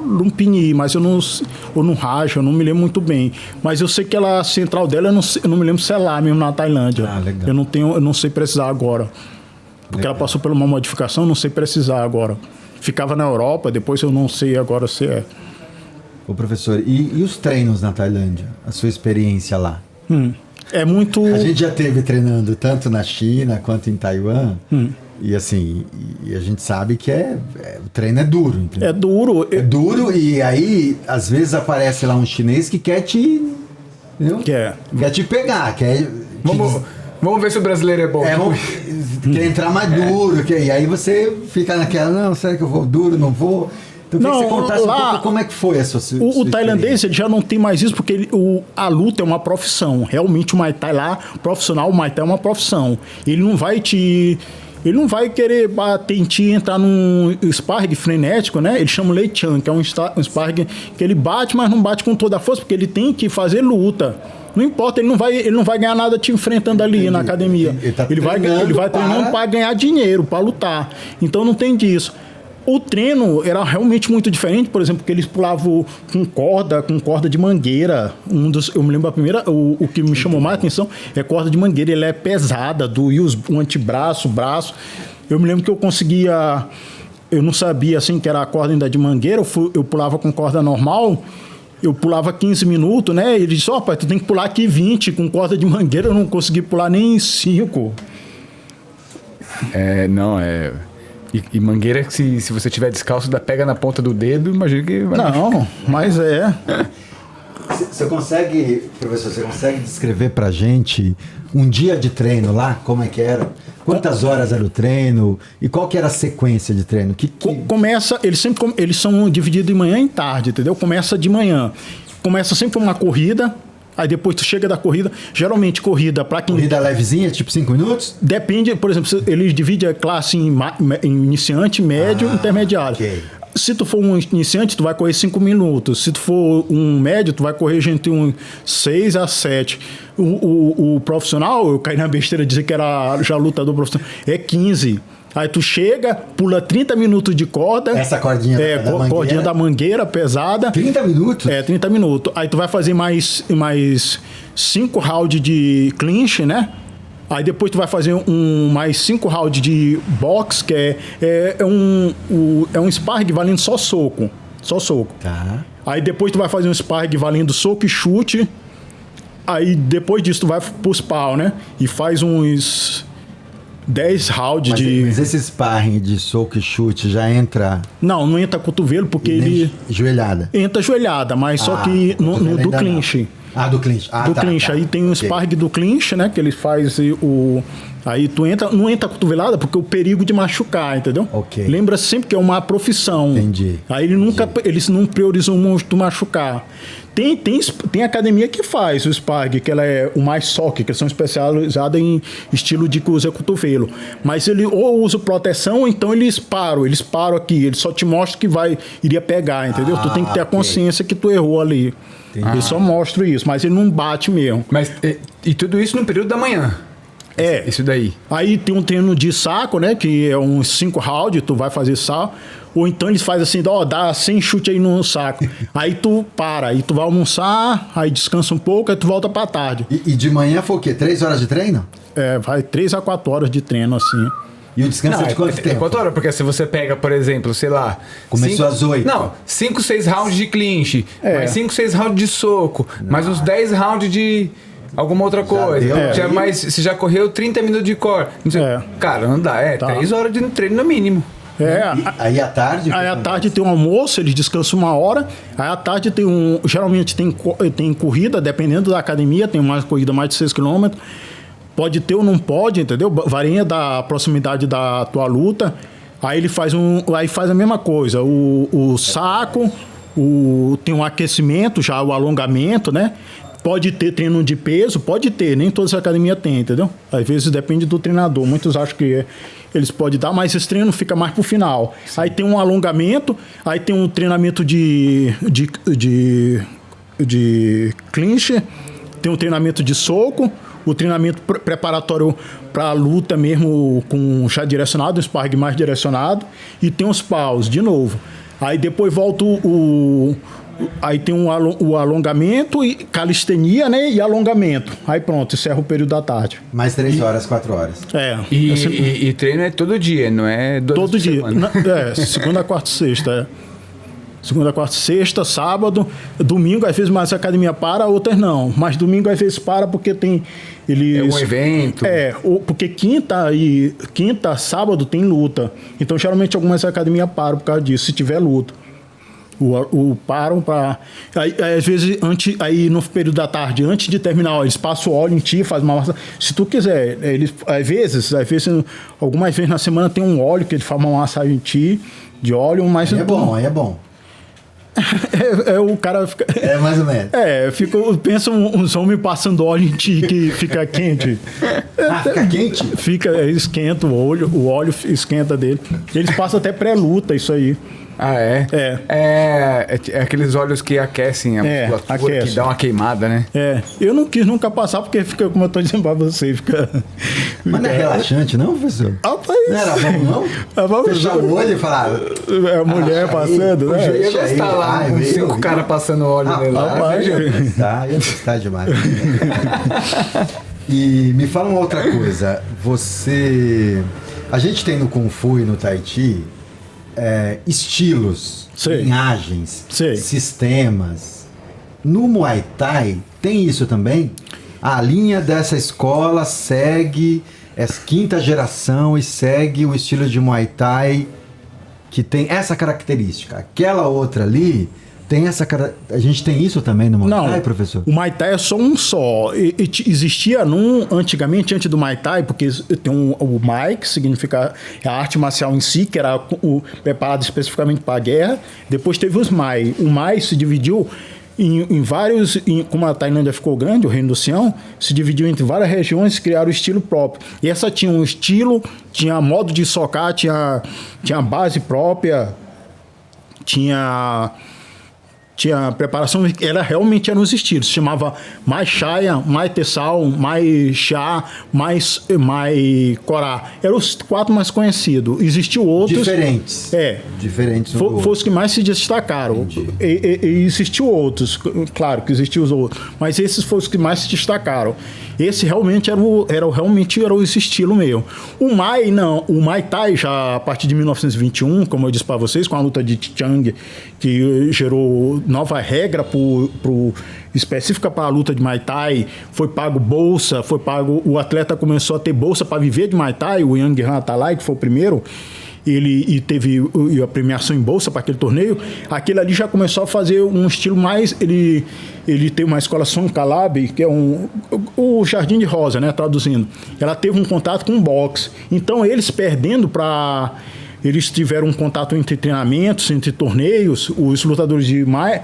Lumpini, mas eu não rajo, eu não me lembro muito bem. Mas eu sei que a central dela, eu não me lembro se é lá mesmo na Tailândia. Legal. Eu não sei precisar agora. Porque ela passou por uma modificação, não sei precisar agora. Ficava na Europa, depois eu não sei agora se é. Ô professor, e os treinos na Tailândia? A sua experiência lá? É muito... A gente já esteve treinando tanto na China quanto em Taiwan. E assim, a gente sabe que o treino é duro. Entendeu? É duro. É duro e aí, às vezes, aparece lá um chinês que quer te... Entendeu? Quer te pegar, quer... Vamos ver se o brasileiro é bom. Quer entrar mais duro. E aí você fica naquela, não, será que eu vou duro, não vou... Então, queria que você contasse um pouco como é que foi a sua O tailandês, ele já não tem mais isso, porque a luta é uma profissão. Realmente o Muay Thai lá, profissional, o Muay Thai é uma profissão. Ele não vai querer bater em ti, entrar num sparring frenético, né? Ele chama o Lei Chan, que é um sparring que ele bate, mas não bate com toda a força, porque ele tem que fazer luta. Não importa, ele não vai ganhar nada te enfrentando ali na academia. Ele vai treinando para ganhar dinheiro, para lutar. Então não tem disso. O treino era realmente muito diferente, por exemplo, porque eles pulavam com corda de mangueira. Eu me lembro a primeira, o que me chamou mais atenção é corda de mangueira, ela é pesada, doía o antebraço, o braço. Eu me lembro que eu não sabia assim que era a corda ainda de mangueira, eu pulava com corda normal. Eu pulava 15 minutos, né? Ele disse, pai, tu tem que pular aqui 20, com corda de mangueira eu não consegui pular nem 5. Não, E mangueira que se você tiver descalço, pega na ponta do dedo, imagina que... Não, mas Você consegue, professor, descrever pra gente um dia de treino lá? Como é que era? Quantas horas era o treino? E qual que era a sequência de treino? Começa, eles são divididos de manhã e tarde, entendeu? Começa de manhã. Começa sempre uma corrida, aí depois tu chega da corrida. Geralmente corrida para quem... Corrida levezinha, tipo 5 minutos? Depende, por exemplo, eles dividem a classe em iniciante, médio e intermediário. Okay. Se tu for um iniciante, tu vai correr 5 minutos. Se tu for um médio, tu vai correr entre 6 a 7. O profissional, eu caí na besteira de dizer que era já lutador profissional, é 15. Aí tu chega, pula 30 minutos de corda. Essa cordinha da mangueira. Cordinha da mangueira pesada. 30 minutos? 30 minutos. Aí tu vai fazer mais 5 rounds de clinch, né? Aí depois tu vai fazer mais 5 rounds de boxe, que é um sparring valendo só soco. Só soco. Tá. Aí depois tu vai fazer um sparring valendo soco e chute. Aí depois disso tu vai pros pau, né? E faz uns 10 rounds Mas esse sparring de soco e chute já entra... Não entra cotovelo, porque ele... Joelhada. Entra joelhada, mas só que no do clinch. Não. Do clinch. Do clinch. Aí tem um sparring do clinch, né? Que ele faz Aí tu não entra cotovelada porque o perigo de machucar, entendeu? Ok. Lembra sempre que é uma profissão. Entendi. Aí eles não priorizam muito machucar. Tem academia que faz o sparring, que ela é o mais soque, que eles são especializados em estilo de cruza cotovelo. Mas ele ou usa proteção, ou então eles param aqui, eles só te mostram que iria pegar, entendeu? Tu tem que ter a consciência que tu errou ali. Eles só mostram isso, mas ele não bate mesmo. Mas e tudo isso no período da manhã? Isso daí. Aí tem um treino de saco, né? Que é uns 5 rounds, tu vai fazer saco. Ou então eles fazem assim, dá 100 chute aí no saco. Aí tu para, aí tu vai almoçar, aí descansa um pouco, aí tu volta pra tarde. E de manhã foi o quê? 3 horas de treino? Vai 3 a 4 horas de treino, assim. E o descanso é de quanto tempo? 4 horas, porque se você pega, por exemplo, sei lá... Começou às 8. Não, 5, 6 rounds de clinch, mais 5, 6 rounds de soco, mais uns 10 rounds de... alguma outra coisa. Você já correu 30 minutos de core. Cara, não dá. 3 horas de treino no mínimo. Aí à tarde? Aí à tarde tem um almoço, eles descansam 1 hora. Aí à tarde geralmente tem corrida, dependendo da academia, tem uma corrida mais de 6 km. Pode ter ou não pode, entendeu? Varia da proximidade da tua luta. Aí ele faz a mesma coisa. O saco, tem um aquecimento, já o alongamento, né? Pode ter treino de peso, pode ter, nem todas as academias têm, entendeu? Às vezes depende do treinador. Muitos acham que eles podem dar, mas esse treino fica mais pro final. Sim. Aí tem um alongamento, aí tem um treinamento de clinch, tem um treinamento de soco, o treinamento preparatório para a luta mesmo com chá direcionado, um sparring mais direcionado, e tem os paus, de novo. Aí depois volta aí tem o alongamento e calistenia, né? E alongamento. Aí pronto, encerra o período da tarde. Mais 3 horas, 4 horas. E treino é todo dia, não é? Todo dia. Segunda, quarta e sexta. Segunda, quarta e sexta, sábado, domingo, às vezes mais a academia para, outras não. Mas domingo às vezes para porque tem... É um evento. Porque quinta, sábado tem luta. Então geralmente algumas academias param por causa disso, se tiver luta. Param para... Aí, às vezes, aí no período da tarde, antes de terminar, eles passam o óleo em ti, fazem uma massagem. Se tu quiser, às vezes, algumas vezes na semana tem um óleo que ele faz uma massagem em ti, de óleo, mas... Aí é bom. O cara fica... mais ou menos. Pensa uns homens passando óleo em ti que fica quente. Fica quente? Esquenta o óleo esquenta dele. Eles passam até pré-luta, isso aí. É aqueles óleos que aquecem a musculatura, que dá uma queimada, né? Eu não quis nunca passar porque fica, como eu tô dizendo pra você, Mas não é relaxante, não, professor? Rapaz, não era bom, não? Fechar o olho e falar... A mulher passando, né? Eu ia gostar lá, 5 caras passando óleo nele lá. Ia gostar demais. E me fala uma outra coisa. A gente tem no Kung Fu e no Tai Chi... estilos, linhagens, sistemas. No Muay Thai tem isso também? A linha dessa escola segue é quinta geração e segue o estilo de Muay Thai que tem essa característica. Aquela outra ali tem essa a gente tem isso também no Muay Thai, professor? O Muay Thai é só um só. Existia antigamente, antes do Muay Thai, porque tem o Muay, que significa a arte marcial em si, que era preparado especificamente para a guerra. Depois teve os Muay. O Muay se dividiu em vários, como a Tailândia ficou grande, o Reino do Sião, se dividiu entre várias regiões e criaram o estilo próprio. E essa tinha um estilo, tinha modo de socar, tinha base própria, tinha preparação, realmente eram os estilos. Se chamava Mai Chaya, Mai Tessal, Mai Chá, Mai Corá. Eram os 4 mais conhecidos. Existiam outros. Diferentes. Diferentes. Foi os que mais se destacaram. E existiu outros, claro que existiam os outros, mas esses foram os que mais se destacaram. Esse realmente era esse estilo mesmo. O Mai, não. O Muay Thai, já a partir de 1921, como eu disse para vocês, com a luta de Chiang, que gerou nova regra específica para a luta de Muay Thai, foi pago bolsa, o atleta começou a ter bolsa para viver de Muay Thai, o Yang Rantalai, que foi o primeiro, ele teve a premiação em bolsa para aquele torneio. Aquele ali já começou a fazer um estilo mais, ele tem uma escola Song Kalab, que é o Jardim de Rosa, né, traduzindo. Ela teve um contato com o boxe. Então eles tiveram um contato entre treinamentos, entre torneios. Os lutadores de Mai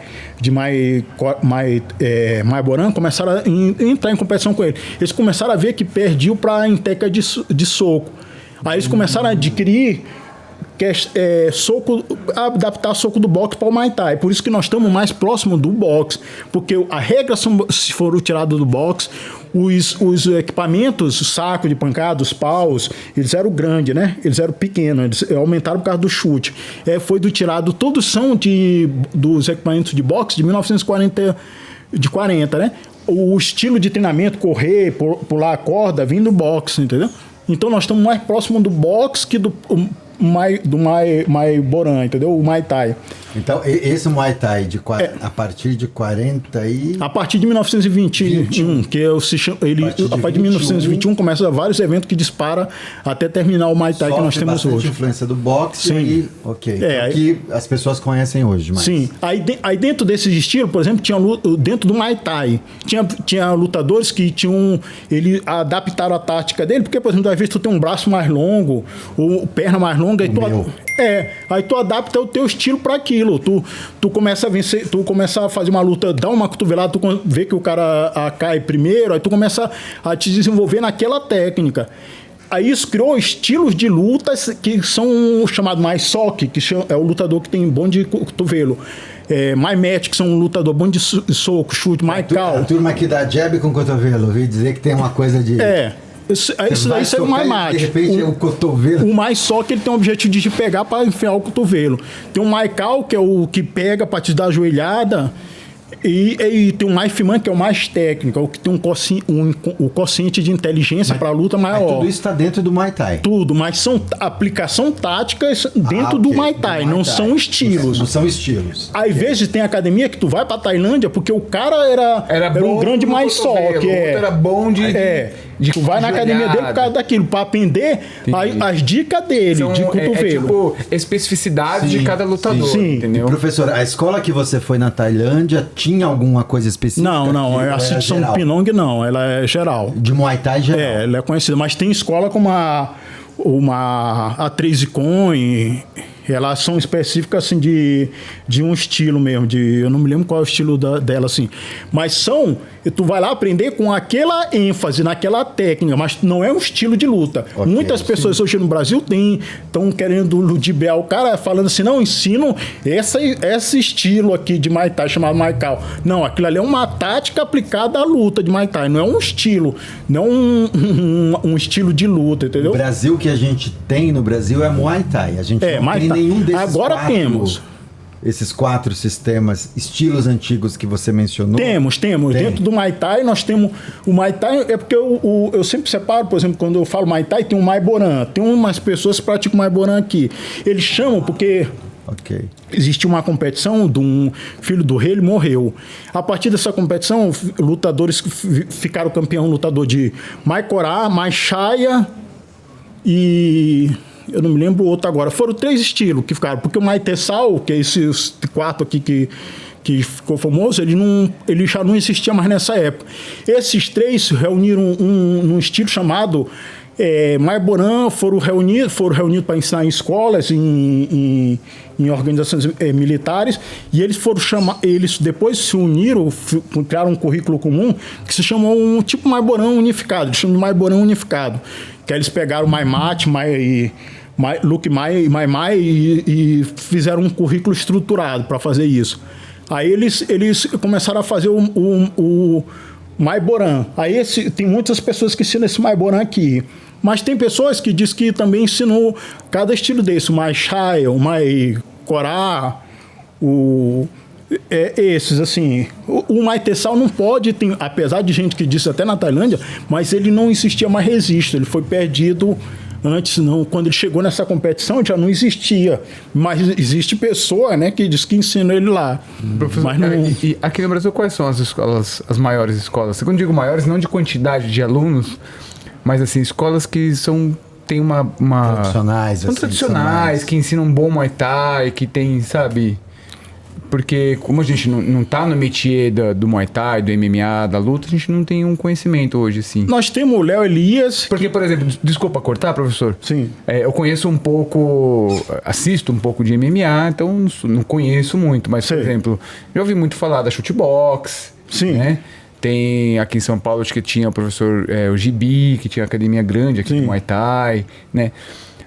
Boran começaram a entrar em competição com ele. Eles começaram a ver que perdiam para a técnica de soco. Aí eles começaram a adquirir adaptar soco do boxe para o Muay Thai. Por isso que nós estamos mais próximo do boxe, porque a regra, se for tirado do boxe, os equipamentos, o saco de pancada, os paus, eles eram grandes, né? Eles eram pequenos, eles aumentaram por causa do chute. Foi tirado, todos são dos equipamentos de boxe de 1940, né? O estilo de treinamento, correr, pular a corda, vindo do boxe, entendeu? Então nós estamos mais próximo do boxe que do Mai Boran, entendeu? O Muay Thai. Então, esse Muay Thai a partir de 40 e... A partir de 1921, que a partir de 1921 começa vários eventos que disparam até terminar o Muay Thai que nós temos hoje. Influência do boxe. Sim. E que as pessoas conhecem hoje. Mas... Sim. Aí dentro desses estilos, por exemplo, dentro do Muay Thai, tinha lutadores que ele adaptaram a tática dele, porque, por exemplo, às vezes tu tem um braço mais longo, ou perna mais longa, aí tu adapta o teu estilo para aquilo. Tu começa a vencer, tu começa a fazer uma luta, dá uma cotovelada, tu vê que o cara cai primeiro, aí tu começa a te desenvolver naquela técnica. Aí isso criou estilos de lutas que são chamados mais soque, que é o lutador que tem bom de cotovelo. Mai Match, que são um lutador bom de soco, chute, Mai Cal. A turma aqui dá jab com cotovelo, ouvi dizer que tem uma coisa de... Isso aí é o mais mate. De repente o cotovelo. O mais só que ele tem o objetivo de te pegar para enfiar o cotovelo. Tem o Maical, que é o que pega para te dar a joelhada. E tem o Maifiman, que é o mais técnico, o que tem o quociente de inteligência para a luta maior. Mas tudo isso está dentro do Muay Thai. Tudo, mas são aplicação táticas dentro do Muay Thai, não são estilos. Não são estilos. Às vezes tem academia que tu vai para Tailândia porque o cara era um grande mais só. Era bom de tu vai na academia dele por causa daquilo, para aprender as dicas dele, de cotovelo. Especificidade de cada lutador. Sim. Entendeu? E, professor, a escola que você foi na Tailândia tinha alguma coisa específica? Não, a Sitson Pinong não, ela é geral. De Muay Thai geral? Ela é conhecida, mas tem escola como a 3 Icon, elas são específicas assim de um estilo mesmo, eu não me lembro qual é o estilo dela assim, mas tu vai lá aprender com aquela ênfase naquela técnica, mas não é um estilo de luta. Muitas pessoas hoje no Brasil estão querendo ludibriar o cara falando assim, não, ensino esse estilo aqui de Muay Thai chamado Muay Thai. Não, aquilo ali é uma tática aplicada à luta de Muay Thai, não é um estilo, não um estilo de luta, entendeu? O Brasil que a gente tem no Brasil é Muay Thai, a gente não tem nenhum desses Agora temos esses 4 sistemas, estilos antigos que você mencionou? Temos. Dentro do Muay Thai, nós temos... O Muay Thai é porque eu sempre separo, por exemplo, quando eu falo Muay Thai, tem o Mai Boran. Tem umas pessoas que praticam Mai Boran aqui. Eles chamam porque... Ok. Existia uma competição de um filho do rei, ele morreu. A partir dessa competição, lutadores ficaram campeão, lutador de Mai Corá, Mai Chaya e... eu não me lembro o outro agora. Foram 3 estilos que ficaram, porque o Mai Tessal, que é esse quarto aqui que ficou famoso, ele já não existia mais nessa época. Esses 3 se reuniram num estilo chamado Maiborã, foram reunidos para ensinar em escolas, em organizações militares, e eles depois se uniram, criaram um currículo comum que se chamou um tipo Maiborã unificado, eles chamam de Maiborã unificado, que aí eles pegaram Mai Mate, Luke Mai e Mai Mai e fizeram um currículo estruturado para fazer isso. Aí eles começaram a fazer o Maiborã. Aí tem muitas pessoas que ensinam esse Maiborã aqui. Mas tem pessoas que dizem que também ensinou cada estilo desse, o Mai Chaya, o Mai Corá, esses, assim. O Mai Tessal não pode, apesar de gente que disse até na Tailândia, mas ele não existia mais registro, ele foi perdido antes, não. Quando ele chegou nessa competição já não existia, mas existe pessoa, né, que diz que ensina ele lá. Professor, mas não... e aqui no Brasil quais são as escolas, as maiores escolas? Quando digo maiores, não de quantidade de alunos, mas assim, escolas que tem uma tradicionais, são assim, tradicionais, que ensinam um bom Muay Thai, que tem, sabe? Porque como a gente não tá no métier do Muay Thai, do MMA, da luta, a gente não tem um conhecimento hoje, assim. Nós temos o Léo Elias... Porque, por exemplo, desculpa cortar, professor. Sim. Eu conheço um pouco, assisto um pouco de MMA, então não conheço muito. Mas, por exemplo, já ouvi muito falar da Shootbox. Sim. Né? Tem aqui em São Paulo, acho que tinha o professor o Gibi, que tinha academia grande aqui de Muay Thai, né?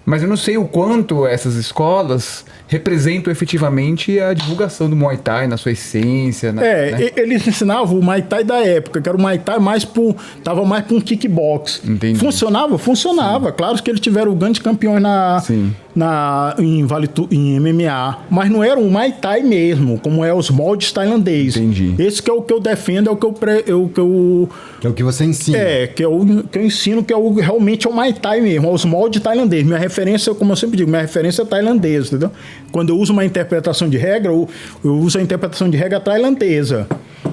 Mas eu não sei o quanto essas escolas representam efetivamente a divulgação do Muay Thai na sua essência. Né? Eles ensinavam o Muay Thai da época, que era o Muay Thai tava mais para um kickbox. Entendi. Funcionava. Sim. Claro que eles tiveram grandes campeões em MMA, mas não era um Muay Thai mesmo, como é os moldes tailandeses. Entendi. Esse que é o que eu defendo, é o que eu que é o que você ensina. Que eu ensino, que realmente é o Muay Thai mesmo, é os moldes tailandeses. Minha referência, como eu sempre digo, minha referência é tailandesa, entendeu? Quando eu uso uma interpretação de regra, eu uso a interpretação de regra tailandesa.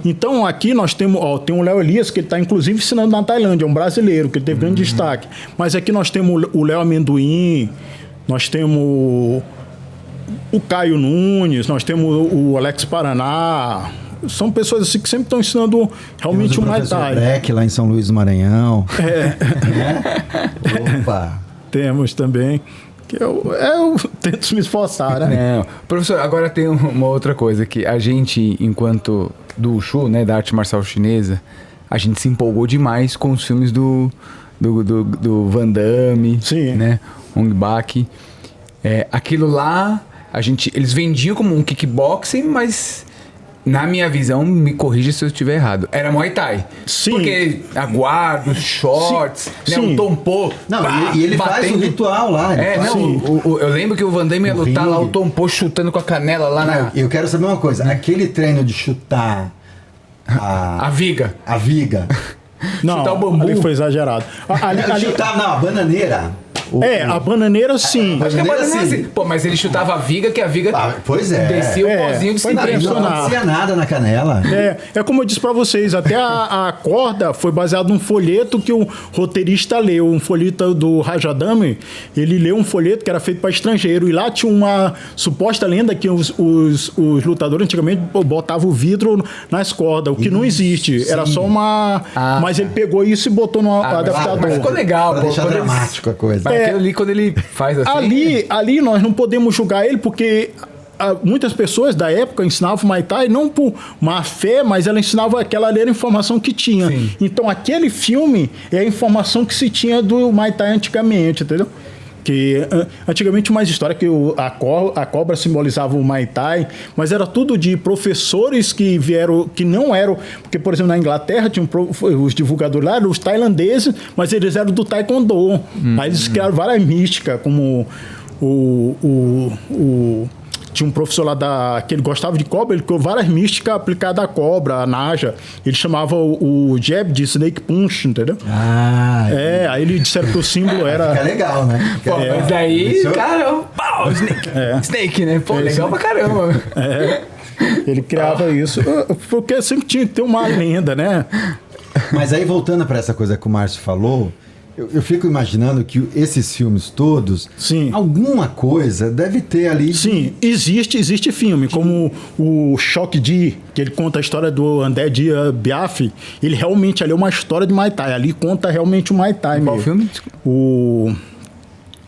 Então, aqui nós temos, tem o Léo Elias, que ele está inclusive ensinando na Tailândia, é um brasileiro, que ele teve grande destaque. Mas aqui nós temos o Léo Amendoim, nós temos o Caio Nunes, nós temos o Alex Paraná. São pessoas assim que sempre estão ensinando realmente o Muay Thai. Breck, lá em São Luís do Maranhão. Opa! Temos também. Que eu tento me esforçar, né? Não. Professor, agora tem uma outra coisa, que a gente, enquanto do Wushu, né, da arte marcial chinesa, a gente se empolgou demais com os filmes do Van Damme, sim, né, Ong Bak. Aquilo lá, eles vendiam como um kickboxing, mas... Na minha visão, me corrija se eu estiver errado. Era Muay Thai. Sim. Porque aguardo, shorts, sim, né, o tompo. Não, e ele faz o ritual lá. Eu lembro que o Van Damme ia lutar lá, o tompo chutando com a canela lá na... Eu quero saber uma coisa. Aquele treino de chutar a viga. A viga. Não, chutar o bambu. Ali foi exagerado. Chutar, a bananeira. A bananeira, sim. Acho que a bananeira, sim. Pô, mas ele chutava a viga, que a viga pois é. descia o pozinho de cimento. Não acontecia nada na canela. É como eu disse pra vocês, até a corda foi baseada num folheto que o roteirista leu, um folheto do Rajadame. Ele leu um folheto que era feito para estrangeiro, e lá tinha uma suposta lenda que os lutadores antigamente botavam o vidro nas cordas, o que não existe. Sim. Era só uma... mas ele pegou isso e botou no adaptador. Mas ficou legal. Pra deixar dramático a coisa. Aquilo ali, quando ele faz assim... Ali nós não podemos julgar ele, porque muitas pessoas da época ensinavam Muay Thai não por má fé, mas ela ensinava aquela ali era a informação que tinha. Sim. Então aquele filme é a informação que se tinha do Muay Thai antigamente, entendeu? Que antigamente uma história que a cobra simbolizava o Muay Thai, mas era tudo de professores que vieram, que não eram, porque por exemplo na Inglaterra tinha os divulgadores lá, eram os tailandeses, mas eles eram do Taekwondo. Aí eles criaram várias místicas, como tinha um professor lá que ele gostava de cobra, ele criou várias místicas aplicadas à cobra, à naja. Ele chamava o jab de Snake Punch, entendeu? Aí eles disseram que o símbolo era... Fica legal, né? Pô, mas aí, caramba, pau, Snake, né? Pô, legal pra caramba. Ele criava isso, porque sempre tinha que ter uma lenda, né? Mas aí, voltando para essa coisa que o Márcio falou, eu fico imaginando que esses filmes todos, sim, alguma coisa deve ter ali. Sim, existe filme, como o Choque D, que ele conta a história do André Dia Biaf. Ele realmente ali é uma história de Muay Thai. Ali conta realmente o Muay Thai. Qual filme? O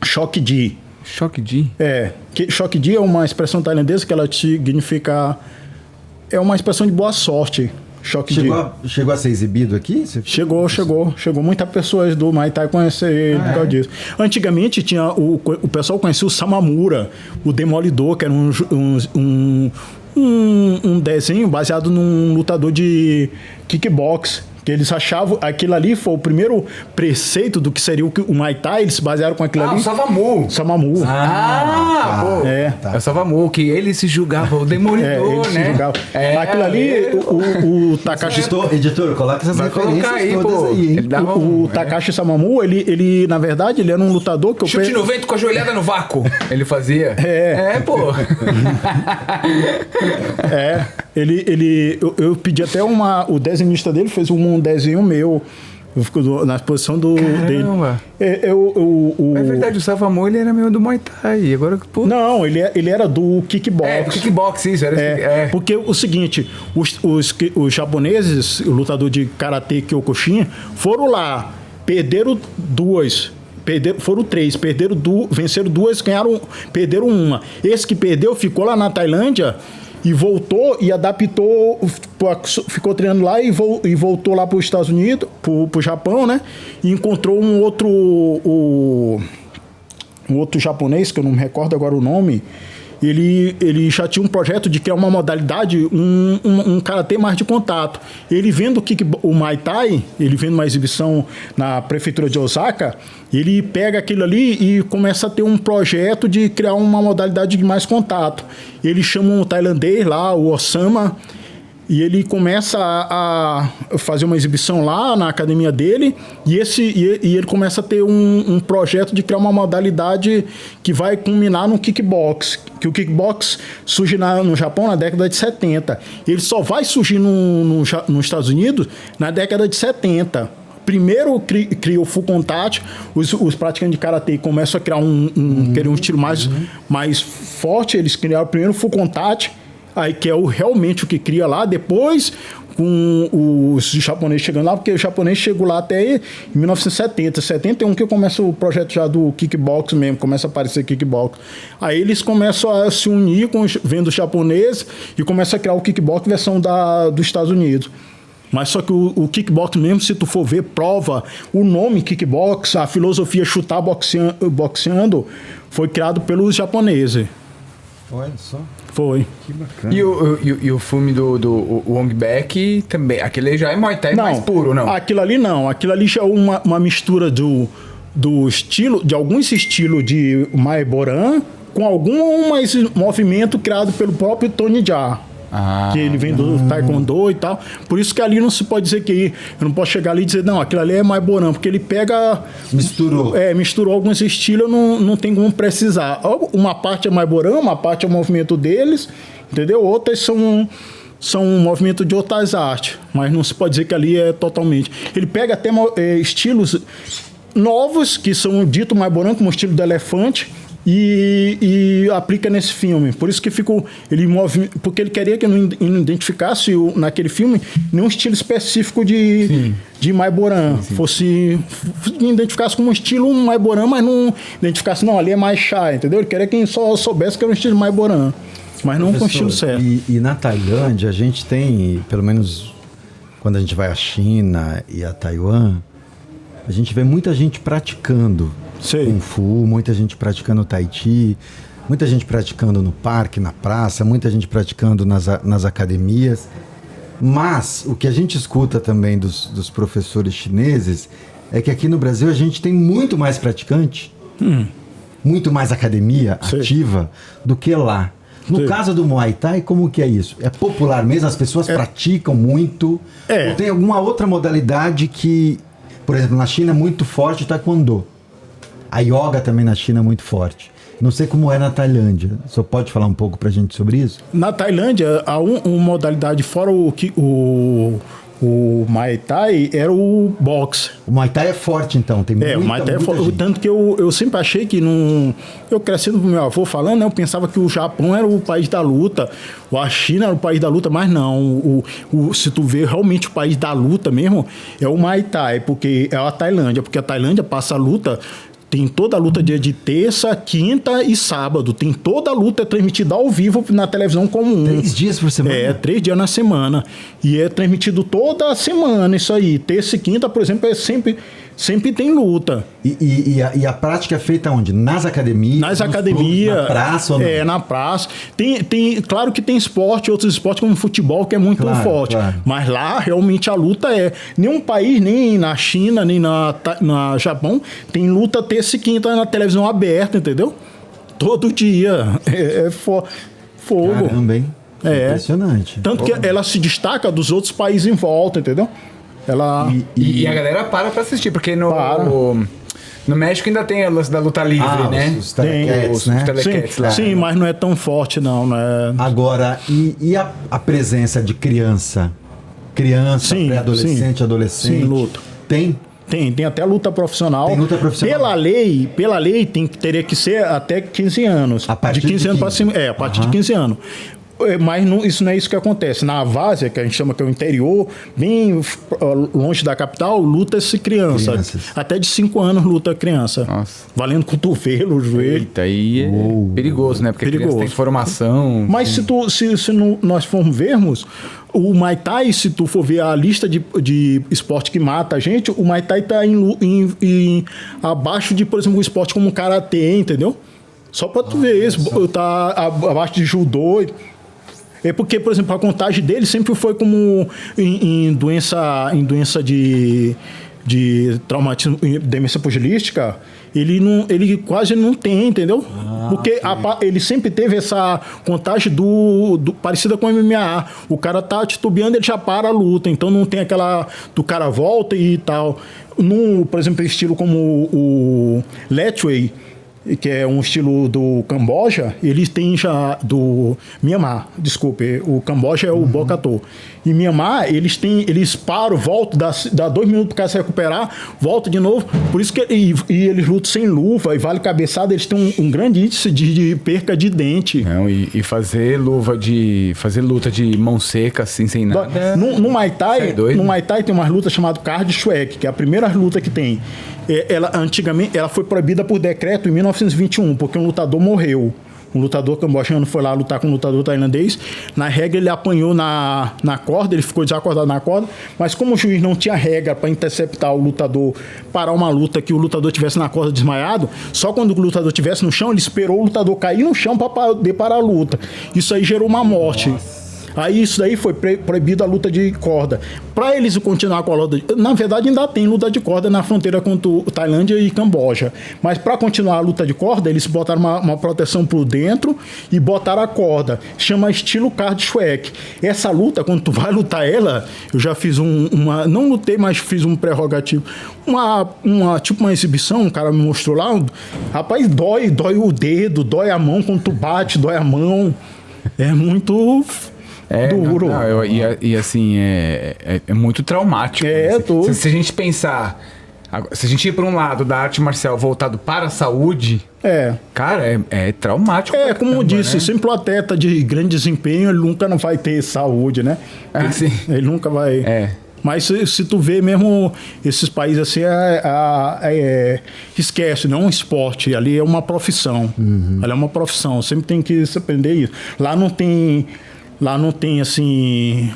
Choque D. Choque D? Choque D é uma expressão tailandesa que ela significa... É uma expressão de boa sorte. Choque chegou a ser exibido aqui? Chegou. Muitas pessoas do Muay Thai conhecem ele por causa disso. Antigamente tinha o pessoal conhecia o Samamura, o Demolidor, que era um desenho baseado num lutador de kickbox. Que eles achavam... Aquilo ali foi o primeiro preceito do que seria o Muay Thai. Eles se basearam com aquilo ali. O Savamu. Pô. É o Savamu, que ele se julgava o Demolidor, ele né? Se julgava. Aquilo ali, o Takashi... Editor, coloca essas referências aí, todas aí, hein? O Takashi Samamu, ele, na verdade, ele era um lutador que... Chute no vento com a joelhada no vácuo. Ele fazia. Pô. Eu pedi até o desenhista dele, fez um desenho meu. Eu fico na posição dele. É verdade, o Savamu ele era meio do Muay Thai. Agora, pô. Não, ele era do kickbox. Do kickbox, isso. Porque o seguinte, os japoneses, o lutador de karatê Kyokushin, foram lá, perderam duas. Foram três, venceram duas, perderam uma. Esse que perdeu ficou lá na Tailândia e voltou e adaptou, ficou treinando lá e voltou lá para os Estados Unidos, para o Japão, né? E encontrou um outro japonês, que eu não me recordo agora o nome. Ele já tinha um projeto de criar uma modalidade, um karatê mais de contato. Ele vendo o Muay Thai, ele vendo uma exibição na prefeitura de Osaka, ele pega aquilo ali e começa a ter um projeto de criar uma modalidade de mais contato. Ele chama um tailandês lá, o Osama, e ele começa a fazer uma exibição lá na academia dele e ele começa a ter um projeto de criar uma modalidade que vai culminar no kickbox. Que o kickbox surge no Japão na década de 70. Ele só vai surgir nos Estados Unidos na década de 70. Primeiro cria o full contact, os praticantes de karatê começam a criar querer um estilo mais forte. Eles criaram primeiro o full contact, aí que é realmente o que cria lá. Depois, com os japoneses chegando lá, porque o japonês chegou lá até em 1970, 71, que começa o projeto já do kickbox mesmo, começa a aparecer kickbox. Aí eles começam a se unir vendo os japoneses e começam a criar o kickbox versão dos Estados Unidos. Mas só que o kickbox mesmo, se tu for ver, prova o nome kickbox, a filosofia chutar boxeando, foi criado pelos japoneses. Olha só. Foi. Que bacana. E o filme do Wong Baek também, aquele já é Muay Thai mais puro, não? Aquilo ali não, aquilo ali já é uma mistura do estilo, de alguns estilos de Mae Boran com algum movimento criado pelo próprio Tony Jaa. Que ele vem do Taekwondo e tal. Por isso que ali não se pode dizer que... Eu não posso chegar ali e dizer, não, aquilo ali é Mae Boran, porque ele pega... Misturou alguns estilos, não tem como precisar. Uma parte é Mae Boran, uma parte é o movimento deles, entendeu? Outras são um movimento de outras artes, mas não se pode dizer que ali é totalmente... Ele pega até estilos novos, que são dito Mae Boran, como o estilo do elefante, e aplica nesse filme. Por isso que ele move, porque ele queria que eu não identificasse naquele filme nenhum estilo específico de Mae Boran. Identificasse como um estilo Mae Boran, mas não identificasse, não, ali é mais chá, entendeu? Ele queria que só soubesse que era um estilo Mae Boran, mas não com o estilo certo. E na Tailândia a gente tem, pelo menos quando a gente vai à China e a Taiwan, a gente vê muita gente praticando Kung Fu, muita gente praticando Tai Chi, muita gente praticando no parque, na praça, muita gente praticando nas academias. Mas o que a gente escuta também dos professores chineses é que aqui no Brasil a gente tem muito mais praticante, muito mais academia ativa do que lá. No caso do Muay Thai, como que é isso? É popular mesmo? As pessoas praticam muito? Ou tem alguma outra modalidade que, por exemplo, na China é muito forte o Taekwondo. A yoga também na China é muito forte. Não sei como é na Tailândia. Só pode falar um pouco pra gente sobre isso? Na Tailândia, há uma modalidade fora o Muay Thai era o boxe. O Muay Thai é forte, então. Tem muita, o Muay Thai é forte. gente. Tanto que eu sempre achei que não... Eu crescendo com meu avô falando, né, eu pensava que o Japão era o país da luta, ou a China era o país da luta, mas não. Se tu vê realmente o país da luta mesmo, é o Muay Thai, porque é a Tailândia. Porque a Tailândia passa a luta... Tem toda a luta dia de terça, quinta e sábado. Tem toda a luta transmitida ao vivo na televisão comum. 3 dias por semana? 3 dias na semana. E é transmitido toda semana isso aí. Terça e quinta, por exemplo, sempre tem luta. E a prática é feita onde? Nas academias? Nas academias. Na praça ou não? Na praça. Claro que tem outros esportes como futebol, que é muito forte. Claro. Mas lá, realmente, a luta é... Nenhum país, nem na China, nem na Japão, tem luta terça e quinta na televisão aberta, entendeu? Todo dia. Fogo. Caramba, hein? Impressionante. Tanto que ela se destaca dos outros países em volta, entendeu? E a galera para pra assistir, porque no México ainda tem a lance da luta livre, né? Os telequets, né? Sim, mas não é tão forte, não. Agora, e a presença de criança? Pré-adolescente, adolescente? Sim, luta. Tem? Tem até luta profissional. Tem luta profissional. Pela lei teria que ser até 15 anos. A partir de 15 anos para cima. A partir de 15 anos. Mas isso não é isso que acontece. Na Várzea, que a gente chama que é o interior, bem longe da capital, luta-se crianças. Até de 5 anos luta criança. Nossa. Valendo cotovelo, joelho. Eita, aí é perigoso, né? Porque perigoso. Tem formação. Mas se nós formos vermos, o Muay Thai, se tu for ver a lista de esporte que mata a gente, o Muay Thai tá abaixo de, por exemplo, um esporte como o Karatê, entendeu? Só pra tu ver isso, tá abaixo de judô. É porque, por exemplo, a contagem dele sempre foi como em doença de traumatismo, demência pugilística, ele quase não tem, entendeu? Porque ele sempre teve essa contagem parecida com o MMA. O cara tá titubeando, ele já para a luta, então não tem aquela do cara volta e tal. Por exemplo, estilo como o Letway, que é um estilo do Camboja, eles têm já do Myanmar, desculpe, o Camboja é o Bokatô. Em Myanmar, eles param, voltam, dá 2 minutos para o cara se recuperar, volta de novo, por isso que eles lutam sem luva e vale cabeçada, eles têm um grande índice de perca de dente. Não, e fazer luta de mão seca, assim, sem nada. No Muay Thai tem uma luta chamada Card Chuek, que é a primeira luta que tem. Antigamente, ela foi proibida por decreto em 1921, porque um lutador morreu. Um lutador cambojano foi lá lutar com um lutador tailandês. Na regra, ele apanhou na corda, ele ficou desacordado na corda. Mas como o juiz não tinha regra para interceptar o lutador, parar uma luta que o lutador tivesse na corda desmaiado, só quando o lutador estivesse no chão, ele esperou o lutador cair no chão para poder parar a luta. Isso aí gerou uma morte. Nossa. Aí isso daí foi proibido a luta de corda. Para eles continuar com a luta... Na verdade, ainda tem luta de corda na fronteira com Tailândia e Camboja. Mas para continuar a luta de corda, eles botaram uma proteção por dentro e botaram a corda. Chama estilo Card Chuek. Essa luta, quando tu vai lutar ela, eu já fiz não lutei, mas fiz um prerrogativo. Tipo uma exibição, um cara me mostrou lá. Rapaz, dói o dedo, dói a mão quando tu bate, dói a mão. É muito... duro. E assim, é muito traumático. Se a gente pensar, se a gente ir para um lado da arte marcial voltado para a saúde, cara, é traumático. Como eu disse, né? Sempre o atleta de grande desempenho, ele nunca não vai ter saúde, né? Ele nunca vai... Mas se tu vê mesmo esses países assim, esquece, não é um esporte, ali é uma profissão. Ali é uma profissão, sempre tem que se aprender isso. Lá não tem assim...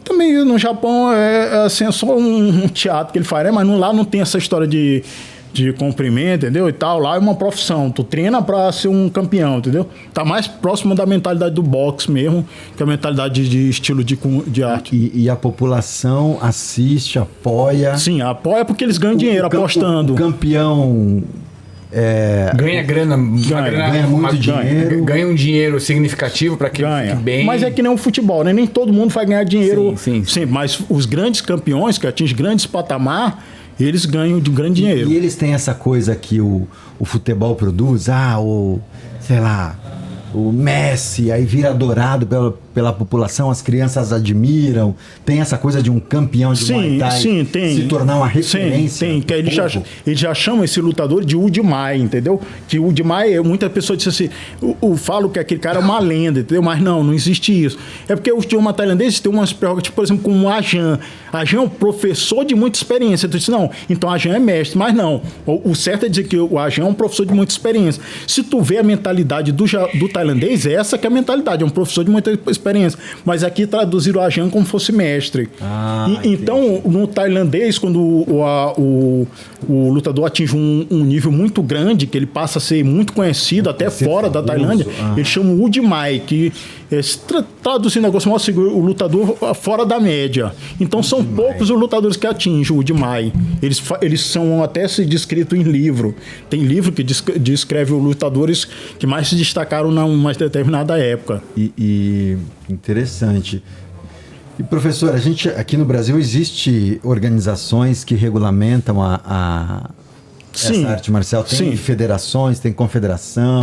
Também no Japão é só um teatro que ele faz, mas lá não tem essa história de comprimento, entendeu? E tal. Lá é uma profissão. Tu treina pra ser um campeão, entendeu? Tá mais próximo da mentalidade do boxe mesmo, que a mentalidade de estilo de arte. E a população assiste, apoia? Sim, apoia porque eles ganham dinheiro apostando. O campeão Ganha grana, ganha muito dinheiro. Ganha um dinheiro significativo para que ganha. fique bem. Mas é que nem o futebol, né? Nem todo mundo vai ganhar dinheiro. Sim. Mas os grandes campeões que atingem grandes patamar, eles ganham de grande dinheiro. E eles têm essa coisa que o futebol produz, sei lá, o Messi, aí vira adorado pela população, as crianças admiram. Tem essa coisa de um campeão de Muay Thai se tornar uma referência. Tem, que ele já chama esse lutador de Udimai, entendeu? Que Udimai, muita pessoa diz assim, falo que aquele cara é uma lenda, entendeu? Mas não existe isso. É porque o idioma tailandês tem umas prerrogativas, por exemplo, como o Ajahn. Ajahn é um professor de muita experiência. Tu diz, não, então Ajahn é mestre, mas não. O certo é dizer que o Ajahn é um professor de muita experiência. Se tu vê a mentalidade do tailandês, essa que é a mentalidade, é um professor de muita experiência. Mas aqui traduziram o Ajahn como fosse mestre. Então, no tailandês, quando o lutador atinge um nível muito grande, que ele passa a ser muito conhecido até fora da Tailândia, eles chamam Udimai, que traduzindo o negócio, o lutador fora da média. Então, são poucos os lutadores que atingem o Udimai. Eles são até se descritos em livro. Tem livro que descreve os lutadores que mais se destacaram numa determinada época. Interessante. E, professor, a gente aqui no Brasil existe organizações que regulamentam essa arte marcial? Tem federações, tem confederação,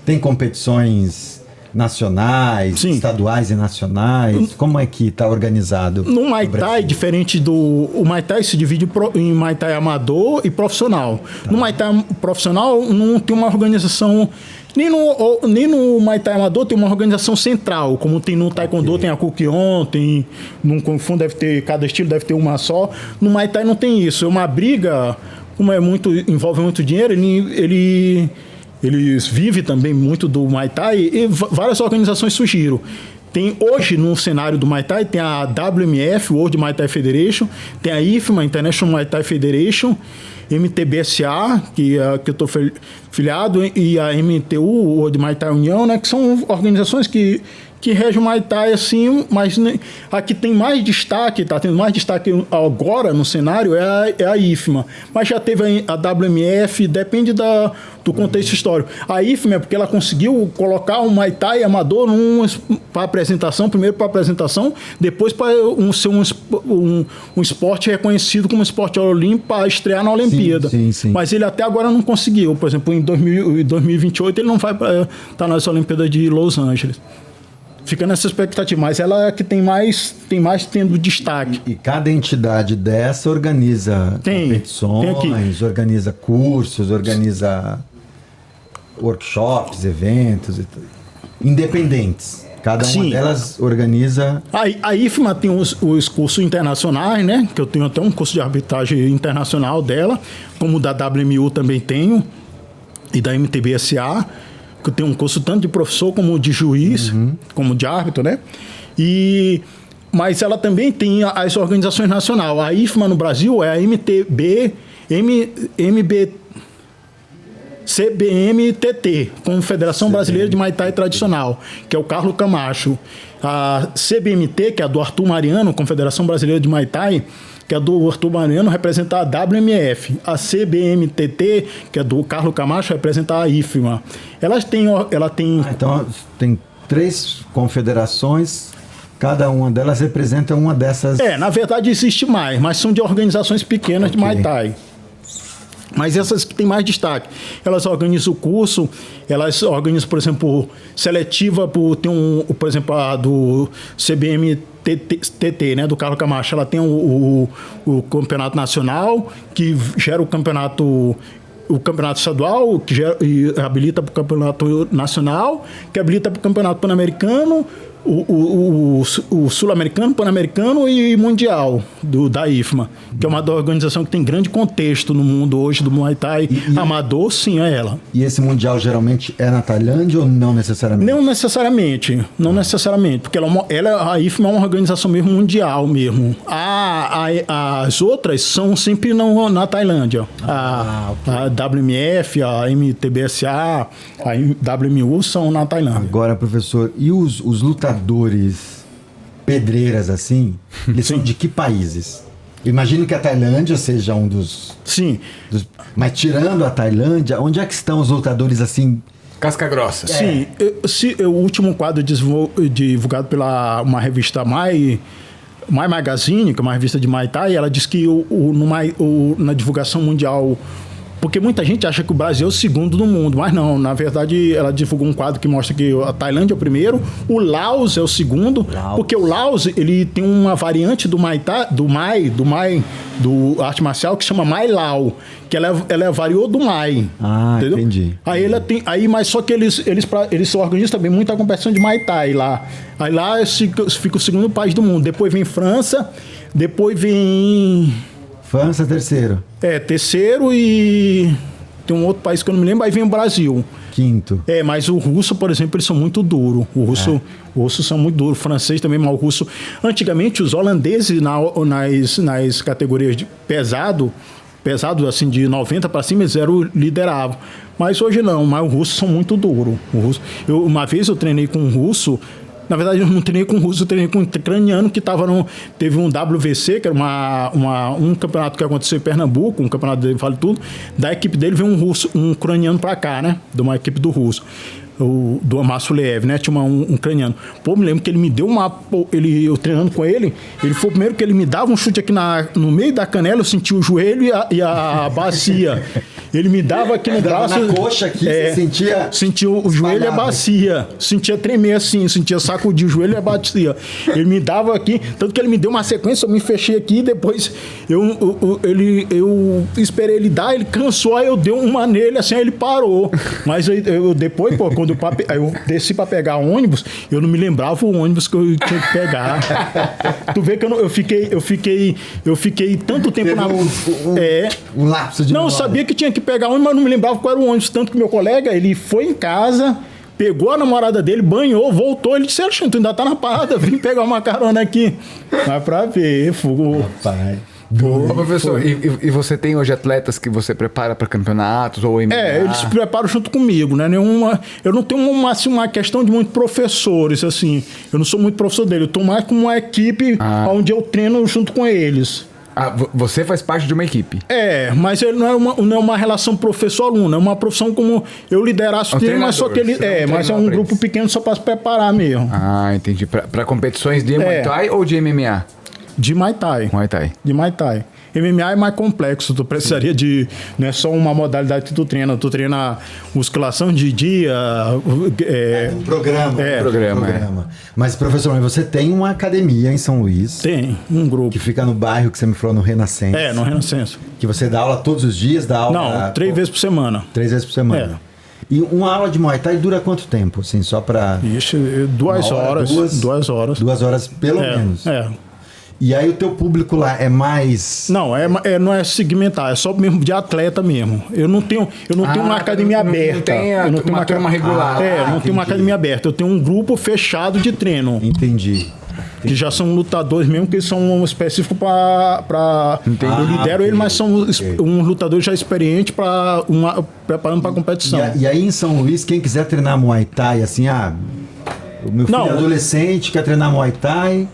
tem competições nacionais, estaduais e nacionais. Como é que está organizado? No Muay Thai, diferente do... O Muay Thai se divide em Muay Thai amador e profissional. No Muay Thai profissional não tem uma organização... Nem no Muay Thai amador tem uma organização central, como tem no Taekwondo, tem a Kukkion, tem no Kung Fu cada estilo deve ter uma só. No Muay Thai não tem isso. É uma briga, como envolve muito dinheiro, eles vivem também muito do Muay Thai e várias organizações surgiram. Tem hoje no cenário do Muay Thai, tem a WMF, World Muay Thai Federation, tem a IFMA, International Muay Thai Federation, MTBSA, que eu estou filiado, e a MTU, World Muay Thai União, né, que são organizações que regem o Muay Thai assim, mas a que tem mais destaque, está tendo mais destaque agora no cenário é a IFMA. Mas já teve a WMF, depende do contexto histórico. A IFMA é porque ela conseguiu colocar o Muay Thai amador para apresentação, primeiro para apresentação, depois para ser um esporte reconhecido como esporte olímpico para estrear na Olimpíada. Sim. Mas ele até agora não conseguiu. Por exemplo, em 2028 ele não vai estar nas Olimpíadas de Los Angeles. Fica nessa expectativa, mas ela é que tem mais tendo destaque. E cada entidade dessa organiza competições, organiza cursos, organiza workshops, eventos, independentes. Cada uma delas organiza... A IFMA tem os cursos internacionais, né? Que eu tenho até um curso de arbitragem internacional dela, como o da WMU também tenho, e da MTBSA, que eu tenho um curso tanto de professor como de juiz, como de árbitro, né? Mas ela também tem as organizações nacionais. A IFMA no Brasil é a CBMTT, Confederação Brasileira de Muay Thai Tradicional, que é o Carlos Camacho. A CBMT, que é a do Arthur Mariano, Confederação Brasileira de Muay Thai, que é do Arthur Mariano, representa a WMF. A CBMTT, que é do Carlos Camacho, representa a IFMA. Ela tem... Então, tem 3 confederações, cada uma delas representa uma dessas... Na verdade existe mais, mas são de organizações pequenas de Muay Thai. Mas essas que têm mais destaque, elas organizam o curso, elas organizam, por exemplo, seletiva, por exemplo, a do CBMTT, né, do Carlos Camacho, ela tem o campeonato nacional, que gera o campeonato estadual, que habilita para o campeonato nacional, que habilita para o campeonato pan-americano, o sul-americano, pan-americano e mundial da IFMA, que é uma organização que tem grande contexto no mundo hoje do Muay Thai amador, sim, é ela. E esse mundial geralmente é na Tailândia ou não necessariamente? Não necessariamente, porque a IFMA é uma organização mesmo mundial mesmo. As outras são sempre na Tailândia. A WMF, a MTBSA, a WMU são na Tailândia. Agora, professor, e os lutadores pedreiras assim, eles são de que países? Imagino que a Tailândia seja um dos... Sim. Mas tirando a Tailândia, onde é que estão os lutadores assim... Casca grossa. Sim, o último quadro divulgado pela uma revista My Magazine, que é uma revista de Muay Thai, ela diz que na divulgação mundial... Porque muita gente acha que o Brasil é o segundo do mundo, mas não. Na verdade, ela divulgou um quadro que mostra que a Tailândia é o primeiro, o Laos é o segundo, porque o Laos ele tem uma variante do arte marcial que chama Mai Lao, que ela variou do Mai. Ah, entendeu? Entendi. Aí ela tem, mas só que eles organizam também muita competição de Muay Thai lá. Aí lá fica o segundo país do mundo. Depois vem França, depois vem... França, terceiro. Terceiro e tem um outro país que eu não me lembro, aí vem o Brasil. Quinto. Mas o russo, por exemplo, eles são muito duros. Os russos são muito duros. O francês também, mas o russo... Antigamente, os holandeses nas categorias de pesado assim, de 90 para cima, eles lideravam. Mas hoje não, mas os russos são muito duros. Uma vez eu treinei com um russo. Na verdade, eu não treinei com russo, eu treinei com um ucraniano que teve um WVC, que era um campeonato que aconteceu em Pernambuco, um campeonato dele, vale tudo. Da equipe dele veio um ucraniano pra cá, né? De uma equipe do russo. Do Amassulev, né? Tinha um ucraniano. Pô, me lembro que ele me deu eu treinando com ele, ele foi o primeiro que ele me dava um chute aqui no meio da canela, eu senti o joelho e a bacia. Ele me dava aqui no braço. Na coxa aqui, você sentia... Sentia o joelho e a bacia. Sentia tremer assim, sentia sacudir o joelho e a bacia. Ele me dava aqui, tanto que ele me deu uma sequência, eu me fechei aqui, e depois eu esperei ele dar, ele cansou, aí eu dei uma nele, assim, aí ele parou. Mas eu depois, pô, quando eu desci pra pegar ônibus, eu não me lembrava o ônibus que eu tinha que pegar. Tu vê que eu fiquei tanto tempo um lapso de Não, eu sabia que tinha que pegar ônibus, mas não me lembrava qual era o ônibus. Tanto que meu colega, ele foi em casa, pegou a namorada dele, banhou, voltou. Ele disse, Alexandre, tu ainda tá na parada, vim pegar uma carona aqui. Mas pra ver, fogo. Pai. Ô, professor, e você tem hoje atletas que você prepara para campeonatos ou MMA? Eles se preparam junto comigo, né? Eu não tenho uma questão de muitos professores, assim. Eu não sou muito professor dele, eu tô mais com uma equipe onde eu treino junto com eles. Você faz parte de uma equipe? Mas ele não é uma relação professor-aluno, é uma profissão como eu liderasse o time, mas só que ele mas é um grupo pequeno só para se preparar mesmo. Entendi. Para competições de Muay Thai ou de MMA? De Muay Thai. Muay Thai. De Muay Thai. MMA é mais complexo, tu precisaria de... Não é só uma modalidade que tu treina musculação de dia... Um programa. Programa. Mas, professor, você tem uma academia em São Luís. Tem, um grupo. Que fica no bairro que você me falou, no Renascença. No Renascença. Que você dá aula todos os dias, dá aula... Não, 3 vezes por semana. 3 vezes por semana. E uma aula de Muay Thai dura quanto tempo, assim, só pra... 2 horas. 2 horas. 2 horas, pelo menos. E aí o teu público lá é mais... Não, não é segmentar, é só mesmo de atleta mesmo. Eu não tenho uma academia aberta. Eu não tenho uma turma regular. Não tenho uma academia aberta. Eu tenho um grupo fechado de treino. Entendi. Que já são lutadores mesmo, que são específicos para... Eu lidero eles, mas são um lutador já experiente preparando para competição. E aí em São Luís, quem quiser treinar Muay Thai, assim, o meu filho adolescente quer treinar Muay Thai...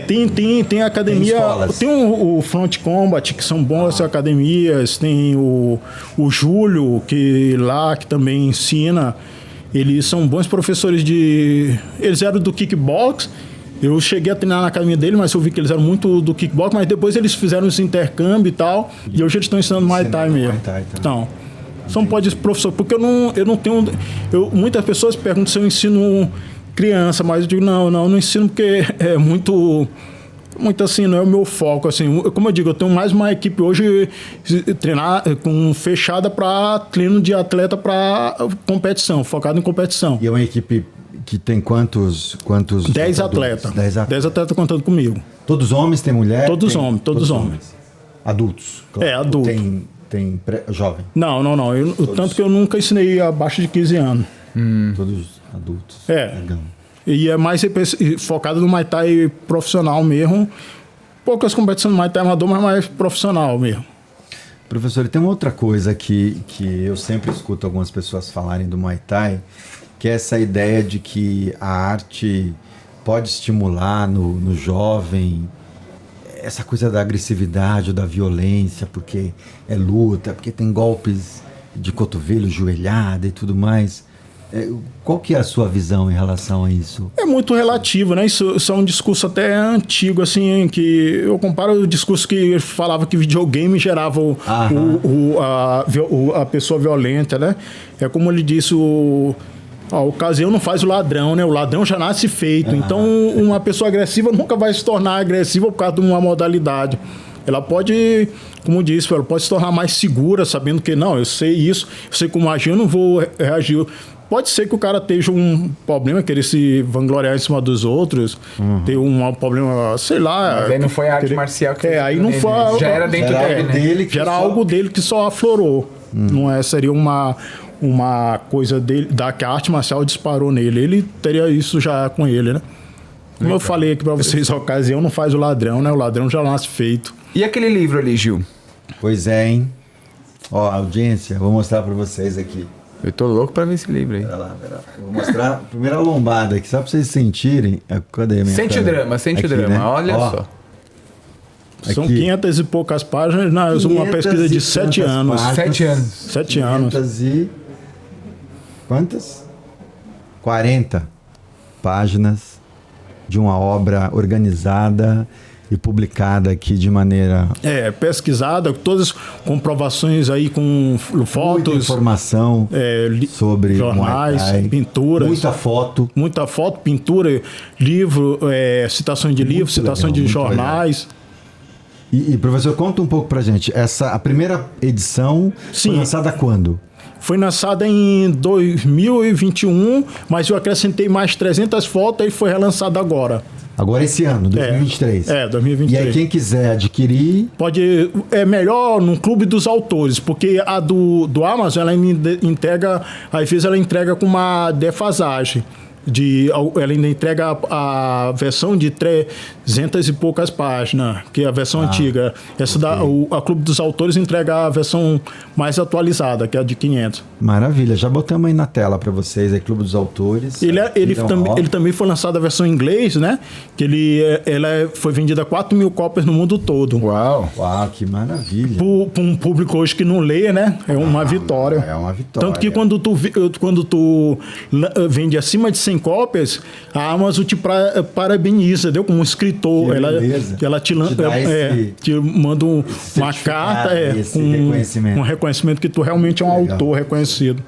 Tem academia, tem o Front Combat, que são boas academias, tem o Júlio, que também ensina, eles são bons professores eles eram do kickbox, eu cheguei a treinar na academia dele, mas eu vi que eles eram muito do kickbox, mas depois eles fizeram esse intercâmbio e tal, e hoje eles estão ensinando Muay Thai mesmo. Então, são professor, porque eu não tenho, muitas pessoas perguntam se eu ensino criança, mas eu digo, não ensino porque é muito assim, não é o meu foco, assim, como eu digo, eu tenho mais uma equipe hoje treinar fechada para treino de atleta para competição, focado em competição. E é uma equipe que tem quantos 10 atletas. 10 atletas contando comigo. Todos homens, tem mulher? Todos homens. Adultos? Adulto. Tem jovem? Não. Tanto que eu nunca ensinei abaixo de 15 anos. Todos adultos. Legal. E é mais focado no Muay Thai profissional mesmo. Poucas competições no Muay Thai amador, mas mais profissional mesmo. Professor, tem uma outra coisa que eu sempre escuto algumas pessoas falarem do Muay Thai, que é essa ideia de que a arte pode estimular no jovem essa coisa da agressividade ou da violência, porque é luta, porque tem golpes de cotovelo, joelhada e tudo mais. Qual que é a sua visão em relação a isso? É muito relativo, né? Isso é um discurso até antigo, assim, que eu comparo o discurso que falava que videogame gerava a pessoa violenta, né? É como ele disse, a ocasião não faz o ladrão, né? O ladrão já nasce feito. Então, uma pessoa agressiva nunca vai se tornar agressiva por causa de uma modalidade. Ela pode, como disse, ela pode se tornar mais segura, sabendo que, não, eu sei isso, eu sei como agir, eu não vou reagir. Pode ser que o cara esteja um problema, querer se vangloriar em cima dos outros, ter um problema, sei lá. Mas aí não foi a arte marcial que aí não foi. Já era dentro dele, né? Já era algo dele que só aflorou. Não é? Seria uma coisa dele, que a arte marcial disparou nele. Ele teria isso já com ele, né? Como eu falei aqui pra vocês, a ocasião não faz o ladrão, né? O ladrão já nasce feito. E aquele livro ali, Gil? Pois é, hein? Ó, audiência, vou mostrar pra vocês aqui. Eu tô louco pra ver esse livro aí. Pera lá. Eu vou mostrar a primeira lombada aqui, só pra vocês sentirem. Cadê a minha Sente câmera? o drama, Né? Olha ó, só. São aqui. 500 e poucas páginas, uma pesquisa de 7 anos. 7 anos. 7 anos. 500 e... Quantas? 40 páginas de uma obra organizada e publicada aqui de maneira... pesquisada, todas as comprovações aí com fotos. Muita informação sobre jornais, Muay Thai, pinturas. Muita foto, pintura, livro, citações de livros, citações de jornais. E professor, conta um pouco pra gente. A primeira edição foi lançada quando? Foi lançada em 2021, mas eu acrescentei mais 300 fotos e foi relançada agora. Agora esse ano, 2023. 2023. E aí quem quiser adquirir... Pode... É melhor no Clube dos Autores, porque a do Amazon, ela entrega... Às vezes ela entrega com uma defasagem. Ela ainda entrega a versão de 300 e poucas páginas, que é a versão antiga. Essa a Clube dos Autores entrega a versão mais atualizada, que é a de 500. Maravilha, já botamos aí na tela para vocês, aí Clube dos Autores. Ele também foi lançado a versão em inglês, né? Que ela foi vendida a 4 mil cópias no mundo todo. Uau, que maravilha. Para um público hoje que não lê, né? É uma vitória. É uma vitória. Tanto que quando tu vende acima de 100 cópias, a Amazon te parabeniza, entendeu? Como escritor. Ela te manda uma carta com um reconhecimento que tu realmente é um autor reconhecido.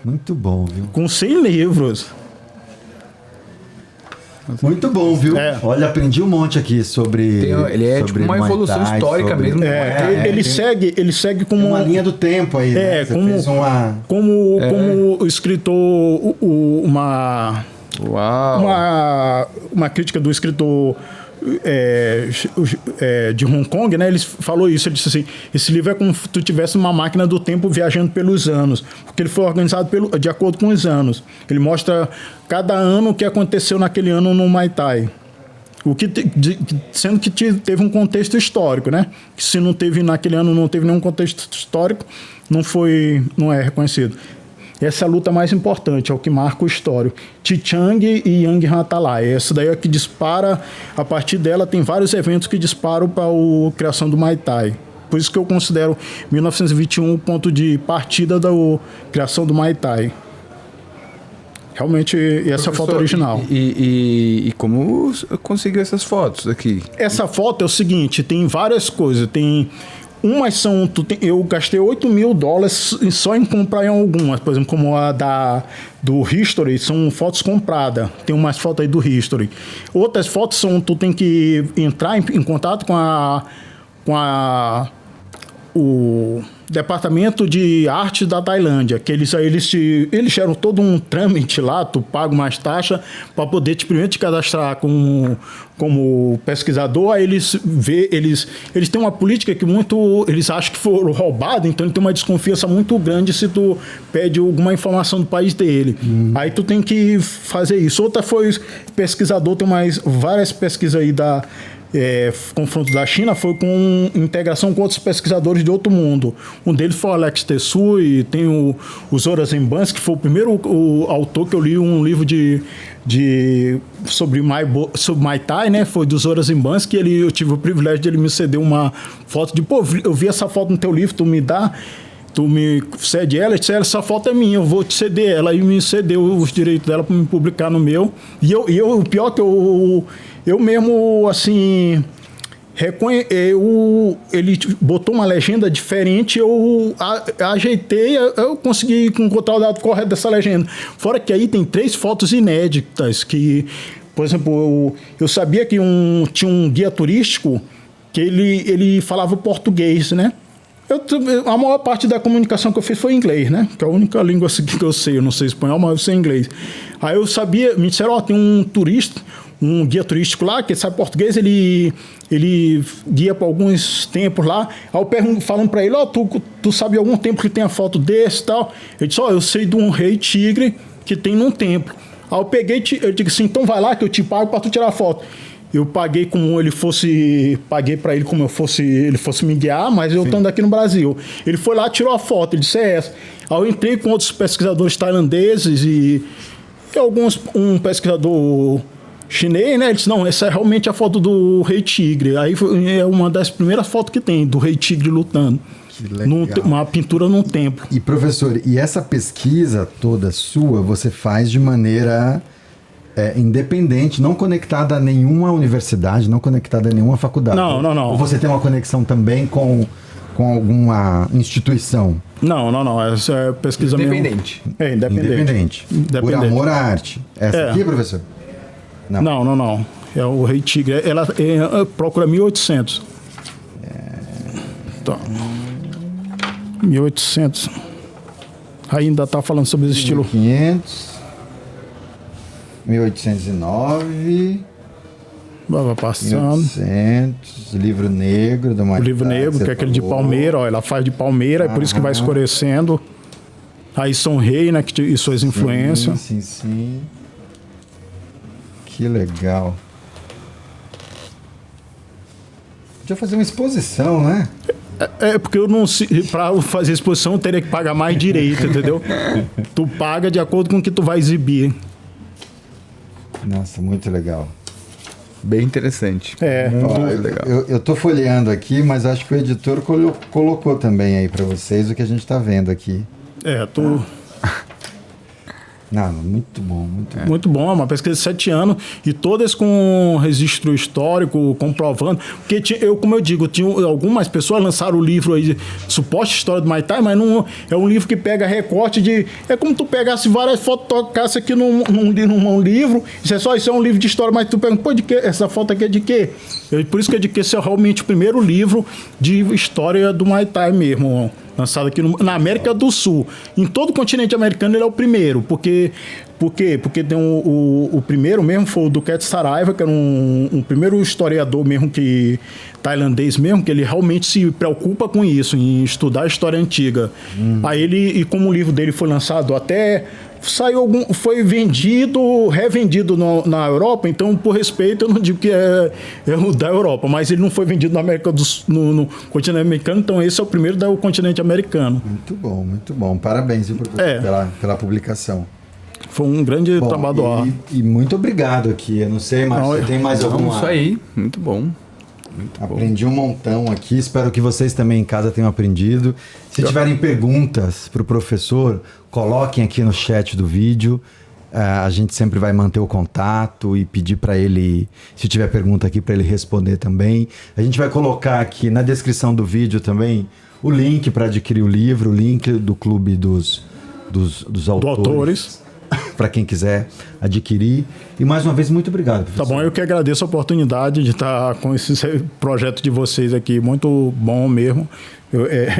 Muito bom, viu? Com 100 livros. Muito bom, viu? Olha, aprendi um monte aqui sobre... Ele é tipo uma evolução histórica mesmo. Ele segue como... uma linha do tempo aí, né? Como escritor, uma crítica do escritor de Hong Kong, né? Ele falou isso, ele disse assim: esse livro é como se tu tivesse uma máquina do tempo viajando pelos anos, porque ele foi organizado de acordo com os anos. Ele mostra cada ano o que aconteceu naquele ano no Muay Thai. Sendo que teve um contexto histórico, né? Que se não teve naquele ano, não teve nenhum contexto histórico, não é reconhecido. Essa é a luta mais importante, é o que marca o histórico. Chi Chang e Yang Hatalai. Essa daí é a que dispara, a partir dela tem vários eventos que disparam para a criação do Muay Thai. Por isso que eu considero 1921 o ponto de partida da criação do Muay Thai. Realmente, essa foto original. E como conseguiu essas fotos aqui? Essa foto é o seguinte, tem várias coisas. Eu gastei $8 mil só em comprar algumas. Por exemplo, como a do History, são fotos compradas. Tem umas fotos aí do History. Outras fotos tu tem que entrar em contato com o Departamento de Arte da Tailândia, que eles geram todo um trâmite lá, tu paga mais taxa para poder primeiro te cadastrar como pesquisador. Aí eles têm uma política que eles acham que foram roubados, então ele tem uma desconfiança muito grande se tu pede alguma informação do país dele. Aí tu tem que fazer isso. Outra foi pesquisador, tem várias pesquisas aí confronto da China foi com integração com outros pesquisadores de outro mundo. Um deles foi o Alex Tessui, tem o Zora Zembans, que foi o primeiro autor que eu li um livro sobre Muay Thai, né? Foi do Zora Zembans, que eu tive o privilégio de ele me ceder uma foto de, pô, eu vi essa foto no teu livro, tu me cede ela, essa foto é minha, eu vou te ceder ela, e me cedeu os direitos dela para me publicar no meu. E o pior que eu mesmo, assim, ele botou uma legenda diferente, eu ajeitei, eu consegui encontrar o dado correto dessa legenda. Fora que aí tem 3 fotos inéditas, que, por exemplo, eu sabia que tinha um guia turístico que ele falava português, né? A maior parte da comunicação que eu fiz foi em inglês, né? Que é a única língua assim que eu sei. Eu não sei espanhol, mas eu sei inglês. Aí eu sabia, me disseram, tem um turista, um guia turístico lá, que sabe português, ele guia por alguns tempos lá. Aí eu falando pra ele, tu sabe algum templo que tem a foto desse e tal? Ele disse, eu sei de um rei tigre que tem num templo. Aí eu digo assim, então vai lá que eu te pago pra tu tirar a foto. Eu paguei paguei para ele como ele fosse me guiar, mas eu estando aqui no Brasil. Ele foi lá, tirou a foto, ele disse, essa. Aí eu entrei com outros pesquisadores tailandeses e um pesquisador chinês, né? Ele disse, não, essa é realmente a foto do Rei Tigre. Aí é uma das primeiras fotos que tem, do Rei Tigre lutando. Que legal. Uma pintura num templo. E professor, e essa pesquisa toda sua, você faz de maneira... independente, não conectada a nenhuma universidade, não conectada a nenhuma faculdade. Não. Ou você tem uma conexão também com alguma instituição? Não. Essa é pesquisa independente. Independente. Por amor à arte. Essa aqui, professor? Não. É o Rei Tigre. Ela procura 1800. Tá. 1800. Ainda está falando sobre esse estilo. 1500. 1809. Vai passando. 1800. Livro Negro do Muay Thai. O Livro Negro, que é aquele de palmeira, ela faz de palmeira, é por isso que vai escurecendo. Aí São Rei, né, e suas influências. Sim. Que legal. Podia fazer uma exposição, né? Porque eu não sei, para fazer exposição eu teria que pagar mais direito, entendeu? Tu paga de acordo com o que tu vai exibir. Nossa, muito legal. Bem interessante. Muito legal. Eu tô folheando aqui, mas acho que o editor colocou também aí para vocês o que a gente tá vendo aqui. Não, muito bom. Muito bom, é uma pesquisa de 7 anos e todas com registro histórico, comprovando. Porque, como eu digo, algumas pessoas lançaram o livro aí, Suposta História do Muay Thai, mas não é um livro que pega recorte de... É como tu pegasse várias fotos, tocasse aqui num livro, isso é um livro de história, mas tu pergunta, de quê? Essa foto aqui é de quê? Por isso que é de que esse é realmente o primeiro livro de história do Muay Thai mesmo, lançado aqui na América do Sul. Em todo o continente americano ele é o primeiro. Por quê? Porque tem o primeiro mesmo foi o Duquette Saraiva, que era um primeiro historiador mesmo tailandês mesmo, que ele realmente se preocupa com isso, em estudar a história antiga. Aí e como o livro dele foi lançado foi revendido na Europa, então por respeito eu não digo que é o da Europa, mas ele não foi vendido na América no continente americano, então esse é o primeiro do continente americano. Muito bom. Parabéns, viu, professor, pela publicação. Foi um grande trabalho. E muito obrigado aqui. Eu não sei, mas você tem mais alguma... Isso aí, muito bom. Aprendi um montão aqui, espero que vocês também em casa tenham aprendido. Se tiverem perguntas para o professor, coloquem aqui no chat do vídeo. A gente sempre vai manter o contato e pedir para ele, se tiver pergunta aqui, para ele responder também. A gente vai colocar aqui na descrição do vídeo também o link para adquirir o livro, o link do clube dos autores. Para quem quiser adquirir. E mais uma vez, muito obrigado, professor. Tá bom, eu que agradeço a oportunidade de estar com esse projeto de vocês aqui. Muito bom mesmo.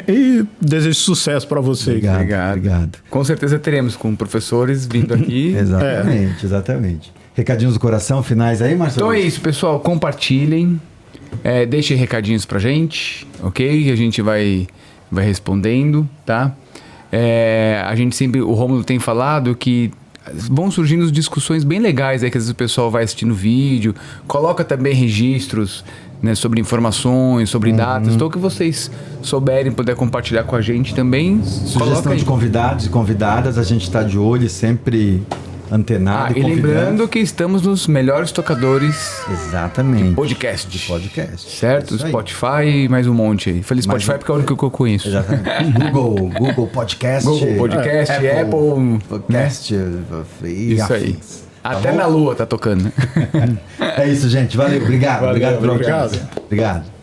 E desejo sucesso para vocês. Obrigado. Com certeza teremos com professores vindo aqui. Exatamente. Recadinhos do coração, finais aí, Marcelo? Então é isso, pessoal. Compartilhem. Deixem recadinhos pra gente, ok? A gente vai respondendo, tá? A gente sempre, o Rômulo tem falado que vão surgindo discussões bem legais aí, que às vezes o pessoal vai assistindo vídeo, coloca também registros né, sobre informações, sobre datas. Então, o que vocês souberem, puder compartilhar com a gente também, Sugestão de convidados e convidadas, a gente está de olho, sempre antenado e lembrando que estamos nos melhores tocadores exatamente podcast. Podcast. Certo? Spotify e mais um monte aí. Falei Spotify porque é o único que eu conheço. Exatamente. Google Podcast. Google Podcast, Apple Podcast. E isso aí. afins. Até na Lua tá tocando. É isso, gente. Valeu. Obrigado. Valeu, Obrigado pela obrigado. audiência. Obrigado.